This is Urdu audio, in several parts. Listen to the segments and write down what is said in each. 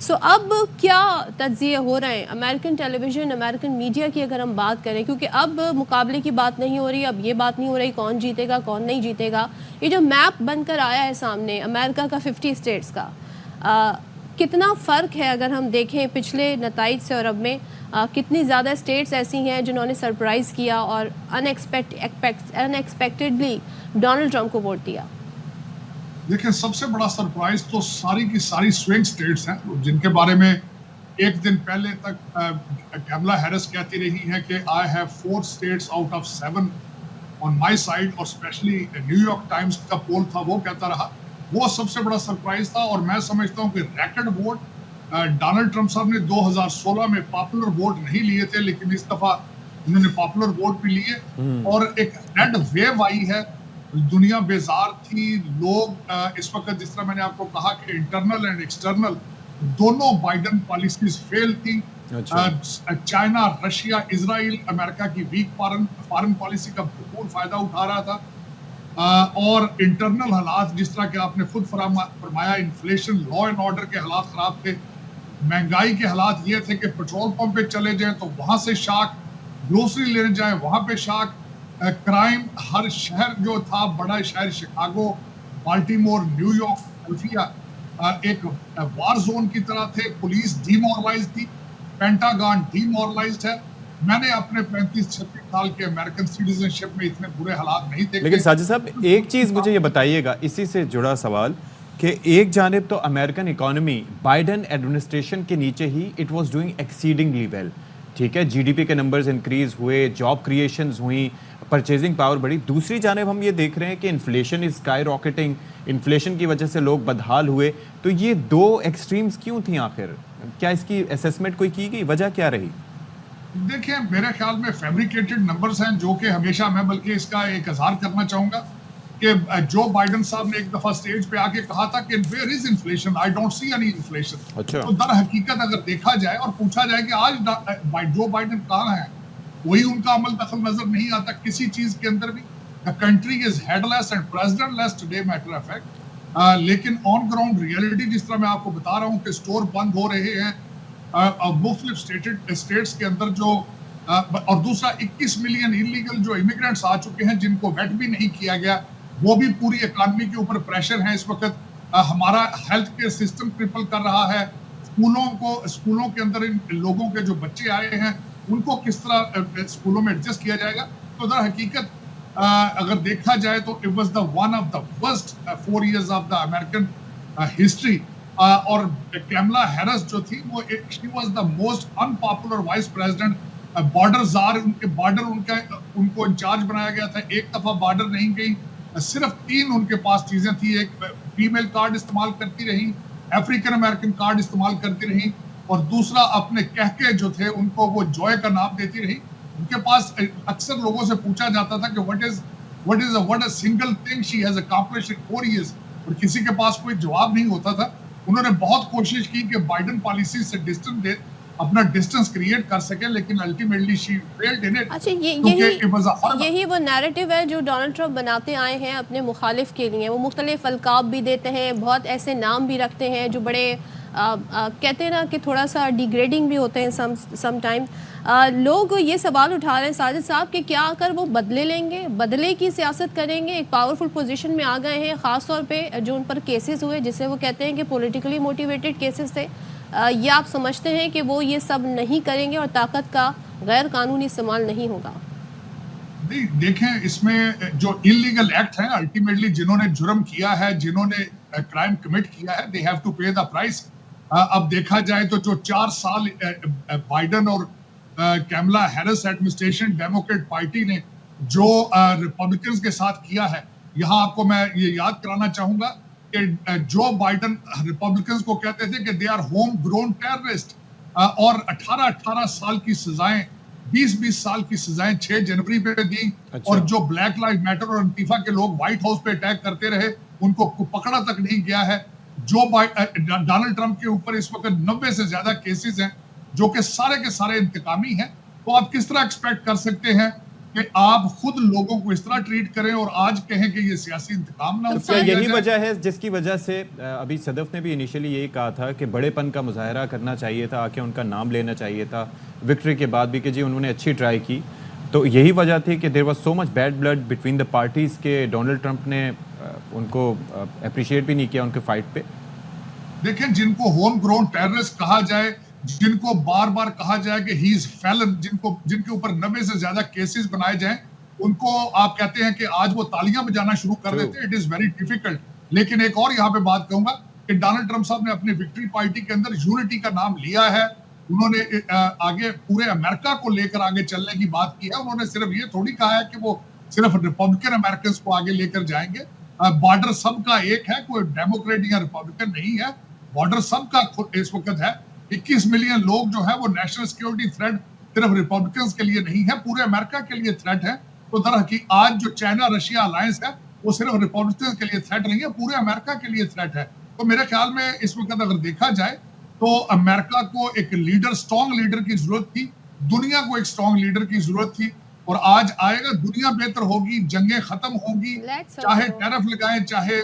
سو اب کیا تجزیے ہو رہے ہیں امریکن ٹیلی ویژن امریکن میڈیا کی اگر ہم بات کریں، کیونکہ اب مقابلے کی بات نہیں ہو رہی، اب یہ بات نہیں ہو رہی کون جیتے گا کون نہیں جیتے گا، یہ جو میپ بن کر آیا ہے سامنے امریکہ کا 50 اسٹیٹس کا، کتنا فرق ہے اگر ہم دیکھیں پچھلے نتائج سے اور اب میں؟ کتنی زیادہ اسٹیٹس ایسی ہیں جنہوں نے سرپرائز کیا اور ان ایکسپیکٹڈلی ڈونلڈ ٹرمپ کو ووٹ دیا؟ دیکھیں سب سے بڑا سرپرائز تو ساری کی ساری سوئنگ سٹیٹس ہیں، جن کے بارے میں ایک دن پہلے تک کیملا ہیرس کہتی رہی ہے کہ I have 4 states out of 7 on my side، اور اسپیشلی نیو یارک ٹائمز کا پول تھا وہ کہتا رہا، وہ سب سے بڑا سرپرائز تھا۔ اور میں سمجھتا ہوں کہ ریکڈ ووٹ ڈونلڈ ٹرمپ صاحب نے 2016 میں پاپولر ووٹ نہیں لیے تھے، لیکن اس دفعہ انہوں نے پاپولر ووٹ بھی لیے، اور ایک ریڈ ویو آئی ہے، دنیا بیزار تھی، لوگ اس وقت جس طرح میں نے آپ کو کہا کہ انٹرنل اینڈ ایکسٹرنل دونوں بائیڈن پالیسیز فیل تھی، چائنا، رشیا، اسرائیل امریکہ کی ویک فارن پالیسی کا بھرپور فائدہ اٹھا رہا تھا، اور انٹرنل حالات جس طرح کہ آپ نے خود فرمایا، انفلیشن، لا اینڈ آرڈر کے حالات خراب تھے، مہنگائی کے حالات یہ تھے کہ پیٹرول پمپ پہ چلے جائیں تو وہاں سے شاک، گروسری لینے جائیں وہاں پہ شاک، کرائم، ہر شہر جو تھا، بڑا شہر شکاگو، بالٹیمور، نیو یارک، فلادلفیا ایک وار زون کی طرح تھے، پولیس ڈی مورلائز تھی، پینٹاگان ڈی مورلائزڈ ہے۔ میں نے اپنے 35-36 سال کے امریکن سٹیزن شپ میں اتنے برے حالات نہیں دیکھے۔ لیکن ساجد صاحب ایک چیز مجھے یہ بتائیے گا اسی سے جڑا سوال، کہ ایک جانب تو امریکن اکانومی بائیڈن ایڈمنسٹریشن کے نیچے ہی it was doing exceedingly well, ٹھیک ہے، جی ڈی پی کے نمبرز انکریز ہوئے، جاب کریشنز ہوئیں، پرچیزنگ پاور بڑھی۔ دوسری جانب ہم یہ دیکھ رہے ہیں کہ inflation is skyrocketing, inflation کی وجہ سے لوگ بدحال ہوئے۔ تو یہ دو ایکسٹریمز کیوں تھیں آخر؟ کیا اس کی اسیسمنٹ کوئی کی گئی؟ وجہ کیا رہی؟ دیکھیں میرے خیال میں فیبریکیٹڈ نمبرز ہیں، جو کہ ہمیشہ میں بلکہ اس کا ایک اظہار کرنا چاہوں گا کہ جو بائیڈن صاحب نے ایک دفعہ سٹیج پہ آ کے کہا تھا کہ where is inflation? I don't see any inflation۔ تو در حقیقت اگر دیکھا جائے اور پوچھا جائے کہ آج جو بائیڈن کہاں ہیں، وہی ان کا عمل دخل نظر نہیں آتا کسی چیز کے اندر بھی۔ The country is headless and president-less today, matter of fact۔ لیکن آن گراؤنڈ ریئلٹی جس طرح میں آپ کو بتا رہا ہوں کہ اسٹور بند ہو رہے ہیں مختلف اسٹیٹس کے اندر، جو اور دوسرا 21 ملین انلیگل جو امیگرینٹس آ چکے ہیں جن کو ویٹ بھی نہیں کیا گیا، وہ بھی پوری اکانومی کے اوپر پریشر ہے اس وقت۔ ہمارا ہیلتھ کیئر سسٹم ٹرپل کر رہا ہے، اسکولوں کے اندر ان لوگوں کے جو بچے آئے ہیں ان کو کس طرح اسکولوں میں ایڈجسٹ کیا جائے گا۔ تو در حقیقت اگر دیکھا جائے تو it was the one of the worst 4 years of the American history۔ اور کیملا ہیرس جو تھی وہ she was the most unpopular vice president۔ Border زار، ان کے بارڈر ان کو انچارج بنایا گیا تھا، ایک دفعہ بارڈر نہیں گئی، صرف 3 ان کے پاس چیزیں تھی، ایک فیمیل کارڈ استعمال کرتی رہی، افریقن امریکن کارڈ استعمال کرتی رہی، اور دوسرا اپنے کہکے جو تھے ان کو وہ جوائے کا نام دیتی رہی۔ ان کے پاس اکثر لوگوں سے پوچھا جاتا تھا کہ what a single thing she has accomplished in 4 years، اور کسی کے پاس کوئی جواب نہیں ہوتا تھا۔ انہوں نے بہت کوشش کی کہ بائیڈن پالیسی سے اپنا ڈسٹنس کریٹ کر سکے، لیکن ultimately she failed in it۔ اچھا، یہی وہ نیریٹو ہے جو ڈونلڈ ٹرمپ بناتے آئے ہیں اپنے مخالف کے لیے۔ وہ مختلف القاب بھی دیتے ہیں، بہت ایسے نام بھی رکھتے ہیں جو بڑے کہتے ہیں نا کہ تھوڑا سا ڈیگریڈنگ بھی ہوتے ہیں سم ٹائم۔ لوگ یہ سوال اٹھا رہے ہیں ساجد صاحب کہ کیا کر وہ بدلے لیں گے، بدلے کی سیاست کریں گے، ایک پاورفل پوزیشن میں آ گئے ہیں، خاص طور پہ جو ان پر کیسز ہوئے جسے وہ کہتے ہیں کہ پولیٹیکلی موٹیویٹڈ کیسز تھے، یا آپ سمجھتے ہیں کہ وہ یہ سب نہیں کریں گے اور طاقت کا غیر قانونی استعمال نہیں ہوگا؟ دیکھیں اس میں جو انلیگل ایکٹ ہیں، الٹیمیٹلی جنہوں نے جرم کیا ہے، جنہوں نے کرائم کمٹ کیا ہے، they have to pay the price۔ اب دیکھا جائے تو جو 4 سال بائیڈن اور کیملا ہیرس ایڈمنسٹریشن ڈیموکریٹ پارٹی نے جو ریپبلکنز کے ساتھ کیا ہے، یہاں آپ کو میں یہ یاد کرانا چاہوں گا کہ جو بائیڈن ریپبلکنز کو کہتے تھے کہ they are home grown terrorist, اور 18 سال کی سزائیں، 20 سال کی سزائیں 6 جنوری پہ دی، اور جو بلیک لائف میٹر اور انتیفا کے لوگ وائٹ ہاؤس پہ اٹیک کرتے رہے ان کو پکڑا تک نہیں گیا ہے۔ جو ڈونلڈ ٹرمپ کے اوپر اس وقت 90 سے زیادہ کیسز ہیں جو کہ سارے کے سارے انتقامی ہیں۔ تو آپ کس طرح ایکسپیکٹ کر سکتے ہیں کہ آپ خود لوگوں کو اس طرح ٹریٹ کریں اور آج کہیں کہ یہ سیاسی انتقام نہ کیا یہی وجہ ہے جس کی وجہ سے ابھی صدف نے بھی انیشلی یہی کہا تھا کہ بڑے پن کا مظاہرہ کرنا چاہیے تھا, آ کے ان کا نام لینا چاہیے تھا وکٹری کے بعد بھی کہ جی انہوں نے اچھی ٹرائی کی, تو یہی وجہ تھی کہ there was so much bad blood between the parties کہ ڈونلڈ ٹرمپ نے ان کو اپریشیٹ بھی نہیں کیا ان کے فائٹ پہ؟ دیکھیں, جن کو ہوم گرون ٹیررسٹ کہا جائے, جن کو بار بار کہا جائے کہ ہی از فیلن, جن کے اوپر 90 سے زیادہ کیسز بنائے جائیں, ان کو آپ کہتے ہیں کہ آج وہ تالیاں بجانا شروع کر دیتے ہیں. It is very difficult. لیکن ایک اور یہاں پہ بات کہوں گا کہ ڈونلڈ ٹرمپ صاحب نے اپنی وکٹری پارٹی کے اندر یونٹی کا نام لیا ہے. انہوں نے آگے پورے امریکہ کو لے کر آگے چلنے کی بات کی ہے. انہوں نے صرف یہ تھوڑی کہا ہے کہ وہ صرف ریپبلکن امریکنز کو آگے لے کر جائیں گے. بارڈر سب کا ایک ہے, کوئی ڈیموکریٹ یا ریپبلکن نہیں ہے. بارڈر سب کا اس وقت ہے. 21 ملین لوگ جو ہے وہ نیشنل سیکیورٹی تھریٹ صرف ریپبلکنز کے لیے نہیں ہے, پورے امریکہ کے لیے تھریٹ ہے. تو در حقیقت آج جو چائنا رشیا الائنس ہے وہ صرف ریپبلکنز کے لیے تھریٹ نہیں ہے, پورے امریکہ کے لیے تھریٹ ہے. تو میرے خیال میں اس وقت اگر دیکھا جائے تو امریکہ کو ایک لیڈر, اسٹرانگ لیڈر کی ضرورت تھی, دنیا کو ایک اسٹرانگ لیڈر کی ضرورت تھی, اور آج آئے گا, دنیا بہتر ہوگی, جنگیں ختم ہوگی, چاہے ٹیرف لگائیں چاہے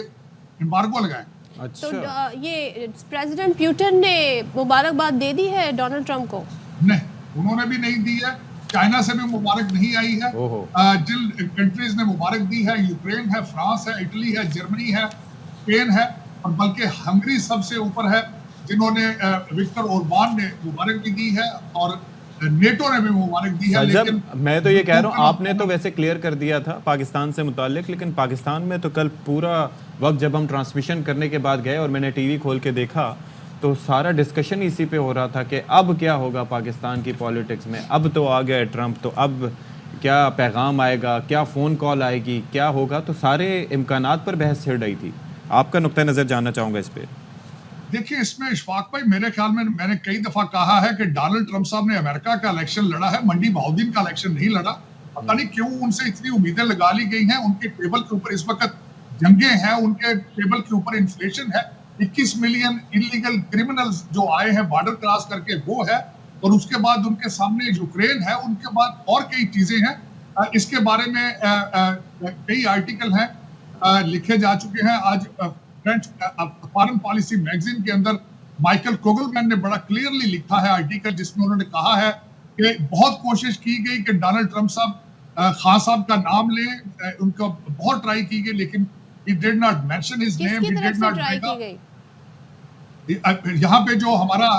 امبارگو لگائیں. تو یہ پریزیڈنٹ پیوٹن نے مبارکباد دے دی ہے ڈونلڈ ٹرمپ کو؟ نہیں, انہوں نے بھی نہیں دی ہے. چائنا سے بھی مبارک نہیں آئی ہے. جن کنٹریز نے مبارک دی ہے, یوکرین ہے, فرانس ہے, اٹلی ہے, جرمنی ہے, اسپین ہے, اور بلکہ ہنگری سب سے اوپر ہے جنہوں نے وکٹر اوربان نے مبارک بھی دی ہے, اور نیٹو نے بھی مبارک دی ہے. لیکن میں تو یہ کہہ رہا ہوں, آپ نے تو ویسے کلیئر کر دیا تھا پاکستان سے متعلق, لیکن پاکستان میں تو کل پورا وقت جب ہم ٹرانسمیشن کرنے کے بعد گئے اور میں نے ٹی وی کھول کے دیکھا تو سارا ڈسکشن اسی پہ ہو رہا تھا کہ اب کیا ہوگا پاکستان کی پالیٹکس میں, اب تو آ گیا ٹرمپ, تو اب کیا پیغام آئے گا, کیا فون کال آئے گی, کیا ہوگا, تو سارے امکانات پر بحث چھڑ رہی تھی. آپ کا نقطہ نظر جاننا چاہوں گا اس پہ. دیکھیے, اس میں اشفاق بھائی میرے خیال میں نے کئی دفعہ کہا ہے کہ ڈونلڈ ٹرمپ صاحب نے امریکہ کا الیکشن لڑا ہے, منڈی بہاؤدین کا الیکشن نہیں لڑا. پتہ نہیں کیوں ان سے اتنی امیدیں لگا لی گئی ہیں. ان کے ٹیبل کے اوپر اس وقت جنگیں ہیں, ان کے ٹیبل کے اوپر انفلیشن ہے. 21 ملین انلیگل کرمنلز جو آئے ہیں بارڈر کراس کر کے وہ ہے, اور اس کے بعد ان کے سامنے یوکرین ہے, ان کے بعد اور کئی چیزیں ہیں. اس کے بارے میں کئی آرٹیکل ہیں لکھے جا چکے ہیں. آج فرینچ فارن پالیسی میگزین کے اندر مائیکل کوگلمین نے بڑا کلیئرلی لکھا ہے آرٹیکل, جس میں انہوں نے کہا ہے کہ بہت کوشش کی گئی کہ ڈونلڈ ٹرمپ صاحب خان صاحب کا نام لیں, ان کا بہت ٹرائی کی گئی, لیکن he did not mention his name, he did not bring up. یہاں پہ جو ہمارا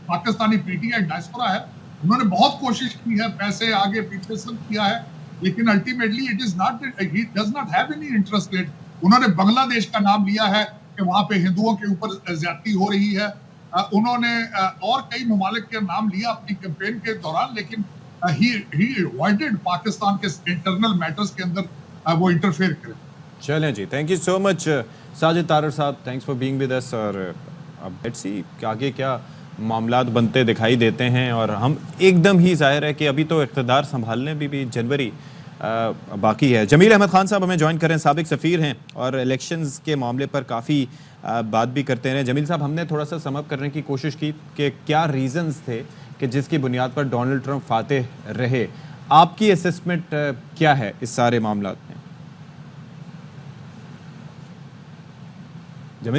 Pakistani P T I diaspora ہے, انہوں نے بہت کوشش کی ہے, پیسے آگے پیچھے سب کیا ہے, لیکن ultimately it is not, he does not have any interest in it. انہوں نے بنگلہ دیش کا نام لیا ہے کہ وہاں پہ ہندوؤں کے اوپر زیادتی ہو رہی ہے. انہوں نے اور کئی ممالک کے نام لیا اپنی کیمپین کے دوران, لیکن he avoided پاکستان کے انٹرنل میٹرز کے اندر وہ انٹرفیئر کرے. چلیں جی, thank you so much Sajid Tarar صاحب, thanks for being with us. اور اب لیٹس سی کہ آگے کیا معاملات بنتے دکھائی دیتے ہیں, اور ہم ایک دم ہی ظاہر ہے کہ ابھی تو اقتدار سنبھالنے بھی جنوری باقی ہے. جمیل احمد خان صاحب ہمیں جوائن کریں, سابق سفیر ہیں اور الیکشنز کے معاملے پر کافی بات بھی کرتے ہیں. جمیل صاحب, ہم نے تھوڑا سا سم اپ کرنے کی کوشش کی کہ کیا ریزنز تھے کہ جس کی بنیاد پر ڈونلڈ ٹرمپ فاتح رہے. آپ کی اسسمنٹ کیا ہے اس سارے معاملات میں؟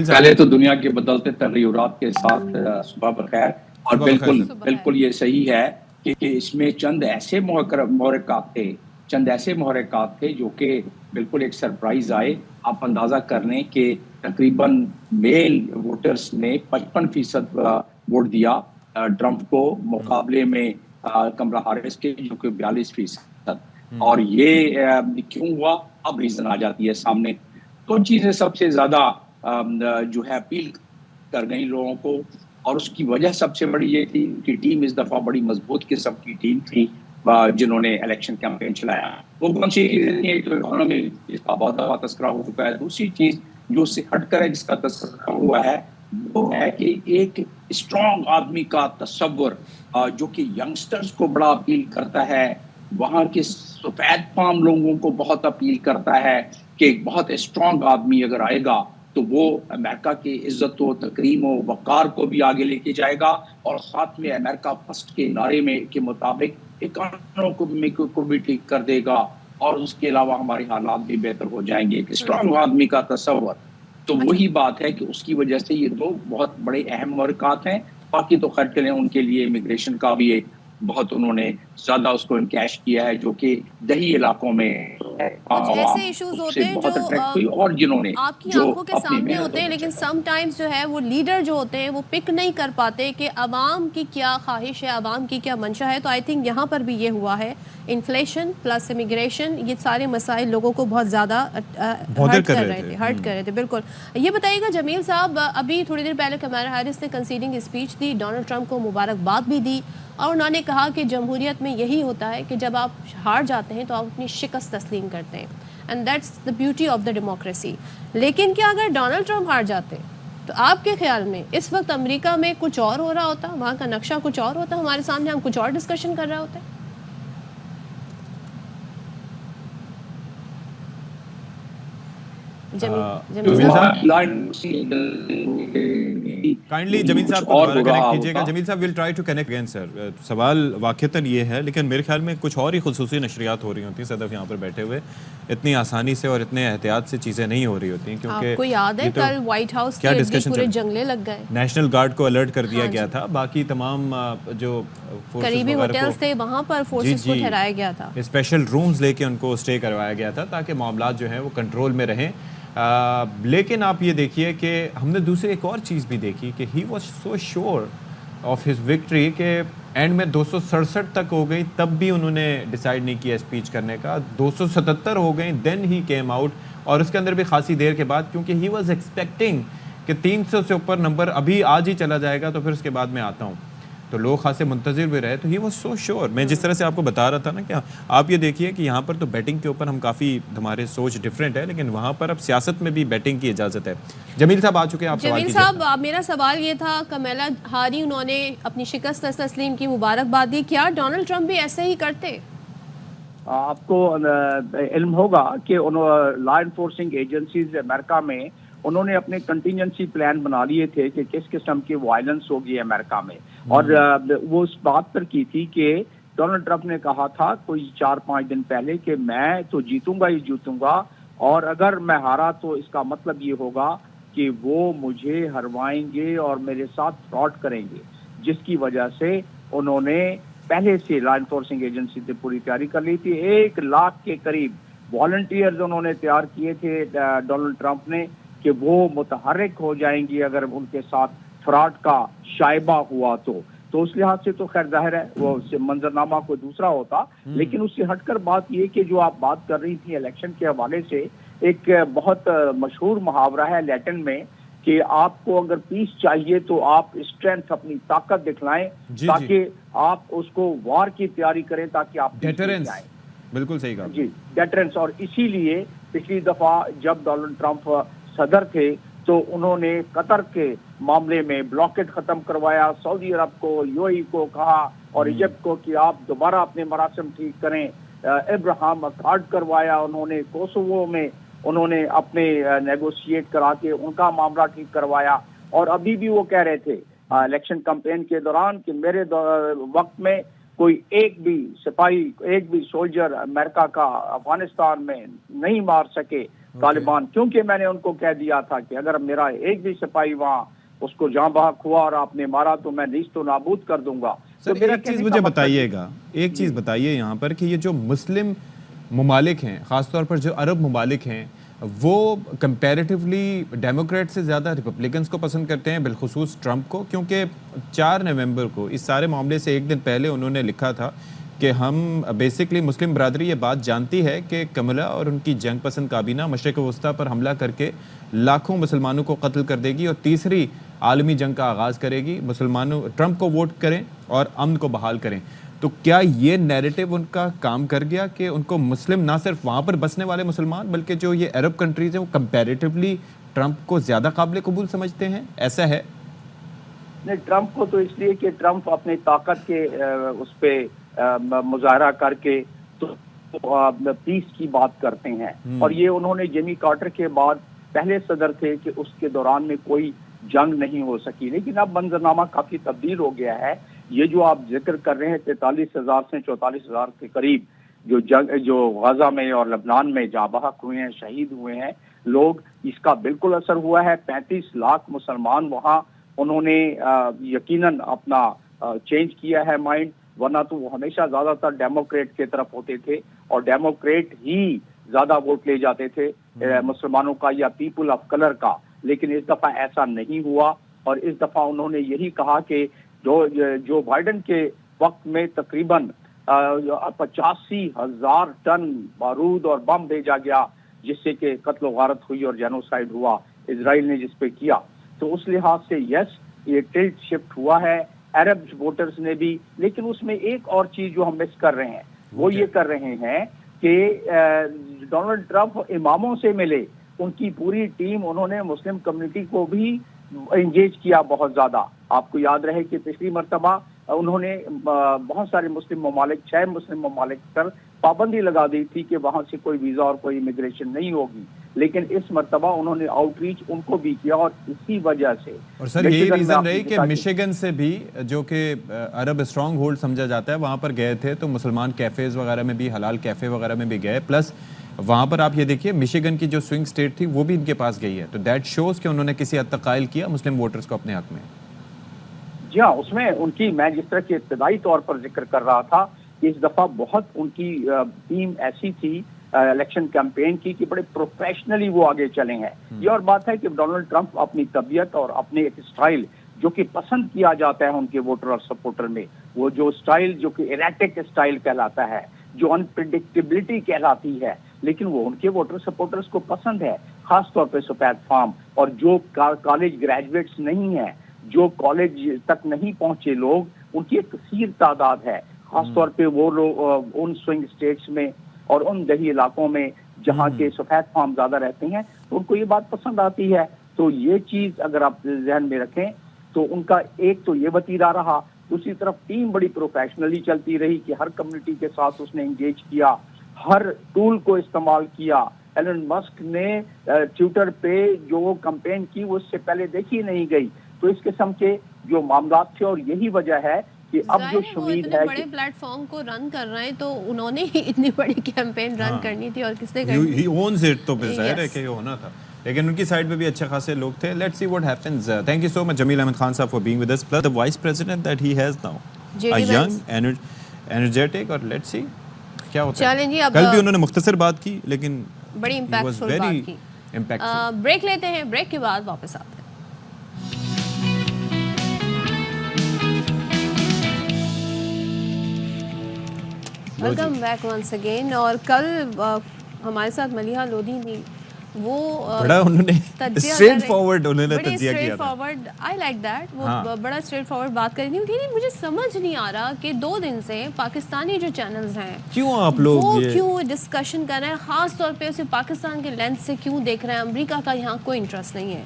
پہلے تو دنیا کے بدلتے تغیرات کے ساتھ صبح بخیر, اور بالکل یہ صحیح ہے کہ اس میں چند ایسے محرکات تھے جو کہ بالکل ایک سرپرائز آئے. آپ اندازہ کر لیں کہ تقریباً میل ووٹرز نے 55% ووٹ دیا ٹرمپ کو, مقابلے میں کملا ہیرس کے جو کہ 42%. اور یہ کیوں ہوا, اب ریزن آ جاتی ہے سامنے. تو چیزیں سب سے زیادہ جو ہے اپیل کر گئی لوگوں کو, اور اس کی وجہ سب سے بڑی یہ تھی کہ ٹیم اس دفعہ بڑی مضبوط قسم کی ٹیم تھی جنہوں نے الیکشن کیمپین چلایا. وہ کون سی چیزیں تھیں؟ تو اکانومی, اس کا بہت دفعہ تذکرہ ہو چکا ہے. دوسری چیز جو اس سے ہٹ کر ہے, جس کا تذکرہ ہوا ہے, وہ ہے کہ ایک اسٹرانگ آدمی کا تصور جو کہ ینگسٹرز کو بڑا اپیل کرتا ہے, وہاں کے سفید فام لوگوں کو بہت اپیل کرتا ہے کہ ایک بہت اسٹرانگ آدمی اگر آئے گا تو وہ امریکہ کی عزت و تکریم و وقار کو بھی آگے لے کے جائے گا، اور ساتھ میں امریکہ فرسٹ کے نعرے میں کے مطابق اکانومی کو بھی ٹھیک کر دے گا، اور اس کے علاوہ ہمارے حالات بھی بہتر ہو جائیں گے. ایک اسٹرانگ آدمی کا تصور، تو وہی بات ہے کہ اس کی وجہ سے یہ دو بہت بڑے اہم ورکات ہیں. باقی تو خیر چلیں ان کے لیے امیگریشن کا بھی ایک بہت انہوں نے زیادہ اس کو انکیش کیا ہے، جو کہ دیہی علاقوں میں کچھ ایسے ایشوز ہوتے ہیں جو اور جنہوں نے آپ کی آنکھوں کے سامنے ہوتے ہیں، لیکن سم ٹائمز جو ہے وہ لیڈر جو ہوتے ہیں وہ پک نہیں کر پاتے کہ عوام کی کیا خواہش ہے، عوام کی کیا منشا ہے. تو آئی تھنک یہاں پر بھی یہ ہوا ہے، انفلیشن پلس امیگریشن، یہ سارے مسائل لوگوں کو بہت زیادہ ہرٹ کر رہے تھے. بالکل. یہ بتائیے گا جمیل صاحب، ابھی تھوڑی دیر پہلے کمالا ہیرس نے کنسیڈنگ اسپیچ دی، ڈونلڈ ٹرمپ کو مبارکباد بھی دی، اور انہوں نے کہا کہ جمہوریت میں یہی ہوتا ہے کہ جب آپ ہار جاتے ہیں تو آپ اپنی شکست تسلیم کرتے ہیں، and that's the beauty of the democracy. لیکن کیا اگر ڈونلڈ ٹرمپ ہار جاتے تو آپ کے خیال میں اس وقت امریکہ میں کچھ اور ہو رہا ہوتا، وہاں کا نقشہ کچھ اور ہوتا، ہمارے سامنے ہم کچھ اور ڈسکشن کر رہے ہوتے؟ کائنڈلی جمیل صاحب کو دوبارہ کنیکٹ کیجیے گا. جمیل صاحب we'll try to connect again sir. سوال واقعتاً یہ ہے، لیکن میرے خیال میں کچھ اور ہی خصوصی نشریات ہو رہی ہوتی ہیں صدف یہاں پر بیٹھے ہوئے، اتنی آسانی سے اور اتنے احتیاط سے چیزیں نہیں ہو رہی ہوتی ہیں، کیونکہ آپ کو یاد ہے کل وائٹ ہاؤس کے پورے جنگلے لگ گئے، نیشنل گارڈ کو الرٹ کر دیا گیا تھا، باقی تمام جو قریبی ہوٹلز تھے وہاں پر فورسز کو ٹھہرایا گیا تھا، اسپیشل رومز لے کے ان کو اسٹے کروایا گیا تھا تاکہ معاملات جو ہیں وہ کنٹرول میں رہیں. لیکن آپ یہ دیکھیے کہ ہم نے دوسری ایک اور چیز بھی دیکھی کہ he was so sure of his victory کہ اینڈ میں 267 تک ہو گئی، تب بھی انہوں نے ڈیسائیڈ نہیں کیا اسپیچ کرنے کا. 277 ہو گئی، دین ہی کیم آؤٹ، اور اس کے اندر بھی خاصی دیر کے بعد، کیونکہ ہی واز ایکسپیکٹنگ کہ 300 سے اوپر نمبر ابھی آج ہی چلا جائے گا تو پھر اس کے بعد میں آتا ہوں. تو لوگ خاصے منتظر بھی رہے. تو ہی واز سو شیور. میں جس طرح سے آپ کو بتا رہا تھا نا کہ آپ یہ دیکھیے کہ یہاں پر تو بیٹنگ کے اوپر ہم کافی، ہمارے سوچ ڈفرینٹ ہے، لیکن وہاں پر اب سیاست میں بھی بیٹنگ کی اجازت ہے. جمیل صاحب آ چکے ہیں، آپ سوال کیجیے. جمیل صاحب میرا سوال یہ تھا، کمالا ہاری انہوں نے اپنی شکست تسلیم کی، مبارکباد دی، کیا ڈونلڈ ٹرمپ بھی ایسے ہی کرتے؟ آپ کو علم ہوگا کہ لا انفورسنگ ایجنسیز امریکہ میں انہوں نے اپنے کنٹینجنسی پلان بنا لیے تھے کہ کس قسم کی وائلنس ہوگی امریکہ میں، اور وہ اس بات پر کی تھی کہ ڈونلڈ ٹرمپ نے کہا تھا کوئی 4-5 دن پہلے کہ میں تو جیتوں گا ہی جیتوں گا، اور اگر میں ہارا تو اس کا مطلب یہ ہوگا کہ وہ مجھے ہروائیں گے اور میرے ساتھ فراڈ کریں گے، جس کی وجہ سے انہوں نے پہلے سے لا انفورسنگ ایجنسی سے پوری تیاری کر لی تھی. 1 لاکھ کے قریب والنٹیئرز انہوں نے تیار کیے تھے ڈونلڈ ٹرمپ نے کہ وہ متحرک ہو جائیں گے اگر ان کے ساتھ فراڈ کا شائبہ ہوا تو اس لحاظ سے تو خیر ظاہر ہے وہ منظرنامہ کوئی دوسرا ہوتا. لیکن اس سے ہٹ کر بات یہ کہ جو آپ بات کر رہی تھی الیکشن کے حوالے سے، ایک بہت مشہور محاورہ ہے لیٹن میں کہ آپ کو اگر پیس چاہیے تو آپ اسٹرینتھ، اپنی طاقت دکھلائیں تاکہ آپ اس کو وار کی تیاری کریں تاکہ آپ ڈیٹرنس. بالکل صحیح کہا جی، ڈیٹرنس. اور اسی لیے پچھلی دفعہ جب ڈونلڈ ٹرمپ صدر تھے تو انہوں نے قطر کے معاملے میں بلاکٹ ختم کروایا، سعودی عرب کو، یو اے ای کو کہا اور ایجپٹ کو کہ آپ دوبارہ اپنے مراسم ٹھیک کریں. ابراہیم اکارڈ کروایا انہوں نے، کوسوو میں انہوں نے اپنے نیگوشیٹ کرا کے ان کا معاملہ ٹھیک کروایا. اور ابھی بھی وہ کہہ رہے تھے الیکشن کمپین کے دوران کہ میرے وقت میں کوئی ایک بھی سپاہی، ایک بھی سولجر امریکہ کا افغانستان میں نہیں مار سکے طالبان، کیونکہ میں نے ان کو کہہ دیا تھا کہ اگر میرا ایک بھی سپاہی وہاں اس کو جاں بحق ہوا اور آپ نے مارا تو میں نیست و نابود کر دوں گا. سر ایک چیز مجھے بتائیے گا، ایک چیز بتائیے یہاں پر کہ یہ جو مسلم ممالک ہیں، خاص طور پر جو عرب ممالک ہیں، وہ کمپیریٹیولی ڈیموکریٹ سے زیادہ ریپبلکنز کو پسند کرتے ہیں، بالخصوص ٹرمپ کو، کیونکہ 4 نومبر کو اس سارے معاملے سے ایک دن پہلے انہوں نے لکھا تھا کہ ہم بیسکلی مسلم برادری یہ بات جانتی ہے کہ کملا اور ان کی جنگ پسند کابینہ مشرق وسطیٰ پر حملہ کر کے لاکھوں مسلمانوں کو قتل کر دے گی اور تیسری عالمی جنگ کا آغاز کرے گی. مسلمانوں ٹرمپ کو ووٹ کریں اور امن کو بحال کریں. تو کیا یہ نیریٹو ان کا کام کر گیا کہ ان کو مسلم، نہ صرف وہاں پر بسنے والے مسلمان بلکہ جو یہ عرب کنٹریز ہیں، وہ کمپیریٹیولی ٹرمپ کو زیادہ قابل قبول سمجھتے ہیں؟ ایسا ہے؟ نہیں، ٹرمپ کو تو اس لیے کہ ٹرمپ اپنی طاقت کے اس پہ مظاہرہ کر کے تو پیس کی بات کرتے ہیں، اور یہ انہوں نے جیمی کارٹر کے بعد پہلے صدر تھے کہ اس کے دوران میں کوئی جنگ نہیں ہو سکی، لیکن اب منظرنامہ کافی تبدیل ہو گیا ہے. یہ جو آپ ذکر کر رہے ہیں 43,000 سے 44,000 کے قریب جو غزہ میں اور لبنان میں جاں بحق ہوئے ہیں، شہید ہوئے ہیں لوگ، اس کا بالکل اثر ہوا ہے. 35 لاکھ مسلمان وہاں انہوں نے یقیناً اپنا چینج کیا ہے مائنڈ، ورنہ تو وہ ہمیشہ زیادہ تر ڈیموکریٹ کی طرف ہوتے تھے اور ڈیموکریٹ ہی زیادہ ووٹ لے جاتے تھے مسلمانوں کا یا پیپل آف کلر کا. لیکن اس دفعہ ایسا نہیں ہوا، اور اس دفعہ انہوں نے یہی کہا کہ جو بائیڈن کے وقت میں تقریباً 85,000 ٹن بارود اور بم بھیجا گیا، جس سے کہ قتل و غارت ہوئی اور جینوسائیڈ ہوا اسرائیل نے جس پہ کیا. تو اس لحاظ سے یس، یہ ٹلٹ شفٹ ہوا ہے عرب ووٹرز نے بھی. لیکن اس میں ایک اور چیز جو ہم مس کر رہے ہیں وہ یہ کر رہے ہیں کہ ڈونلڈ ٹرمپ اماموں سے ملے، ان کی پوری ٹیم، انہوں نے مسلم کمیونٹی کو بھی انگیج کیا بہت زیادہ. آپ کو یاد رہے کہ پچھلی مرتبہ انہوں نے بہت سارے مسلم ممالک، 6 مسلم ممالک پر پابندی لگا دی تھی کہ وہاں سے کوئی ویزا اور کوئی امیگریشن نہیں ہوگی، لیکن اس مرتبہ انہوں نے آؤٹ ریچ ان کو بھی کیا. اور اسی وجہ سے اور سر یہی ریزن رہی کہ مشیگن سے بھی جو کہ عرب اسٹرانگ ہولڈ سمجھا جاتا ہے وہاں پر گئے تھے، تو مسلمان کیفیز وغیرہ میں بھی، حلال کیفے وغیرہ میں بھی گئے، پلس وہاں پر آپ یہ دیکھیے مشیگن کی جو سوئنگ سٹیٹ تھی وہ بھی ان کے پاس گئی ہے. تو دیٹ شوز کہ انہوں نے کسی حد تک قائل کیا مسلم ووٹرز کو اپنے حق میں. جی ہاں، اس میں ان کی، میں جس طرح کے ابتدائی طور پر ذکر کر رہا تھا کہ اس دفعہ بہت ان کی ٹیم ایسی تھی الیکشن کیمپین کی کہ بڑے پروفیشنلی وہ آگے چلے ہیں. یہ اور بات ہے کہ ڈونلڈ ٹرمپ اپنی طبیعت اور اپنے ایک اسٹائل جو کہ پسند کیا جاتا ہے ان کے ووٹر اور سپورٹر میں، وہ جو اسٹائل جو کہ ایریٹک اسٹائل کہلاتا ہے، جو انپریڈکٹیبلٹی کہلاتی ہے، لیکن وہ ان کے ووٹر سپورٹرز کو پسند ہے، خاص طور پہ سفید فام. اور جو کالج گریجویٹس نہیں ہیں، جو کالج تک نہیں پہنچے لوگ، ان کی ایک کثیر تعداد ہے، خاص طور پہ وہ لوگ ان سوئنگ اسٹیٹس میں اور ان دیہی علاقوں میں جہاں کے سفید فام زیادہ رہتے ہیں، تو ان کو یہ بات پسند آتی ہے. تو یہ چیز اگر آپ ذہن میں رکھیں تو ان کا ایک تو یہ وتیرہ رہا. دوسری طرف ٹیم بڑی پروفیشنلی چلتی رہی کہ ہر کمیونٹی کے ساتھ اس نے انگیج کیا، ہر ٹول کو استعمال کیا. ایلن مسک نے ٹویٹر پہ جو کمپین کی وہ اس سے پہلے دیکھی نہیں گئی. تو اس قسم کے جو معاملات تھے، اور یہی وجہ ہے کہ اب جو شمید ہے بڑے پلیٹ فارم کو رن کر رہے ہیں تو انہوں نے ہی اتنی بڑی کیمپین رن کرنی تھی، اور کس نے کرنی تھی. ہی اونز اٹ، تو ظاہر ہے کہ یہ ہونا تھا، لیکن ان کی سائڈ پہ بھی اچھے خاصے لوگ تھے. Let's see what happens. Thank you so much Jamil Ahmed Khan sahib for being with us. Plus the vice president that he has now a young energetic, اور لیٹس سی کیا ہوتا ہے. چلیں جی، اب کل بھی انہوں نے مختصر بات کی لیکن بڑی امپیکٹفل بات کی. بریک لیتے ہیں، بریک کے بعد واپس آتے ہیں. Welcome back once again. اور کل ہمارے ساتھ ملیحہ لودھی تھی، وہ بڑا انہوں نے اسٹریٹ فارورڈ تجزیہ کیا تھا. I like that. وہ بڑا اسٹریٹ فارورڈ بات کر رہی تھی کہ مجھے سمجھ نہیں آ رہا کہ 2 دن سے پاکستانی جو چینلز ہیں کیوں آپ لوگ وہ کیوں ڈسکشن کر رہے ہیں، خاص طور پہ اسے پاکستان کے لینس سے کیوں دیکھ رہے ہیں. امریکہ کا یہاں کوئی انٹرسٹ نہیں ہے،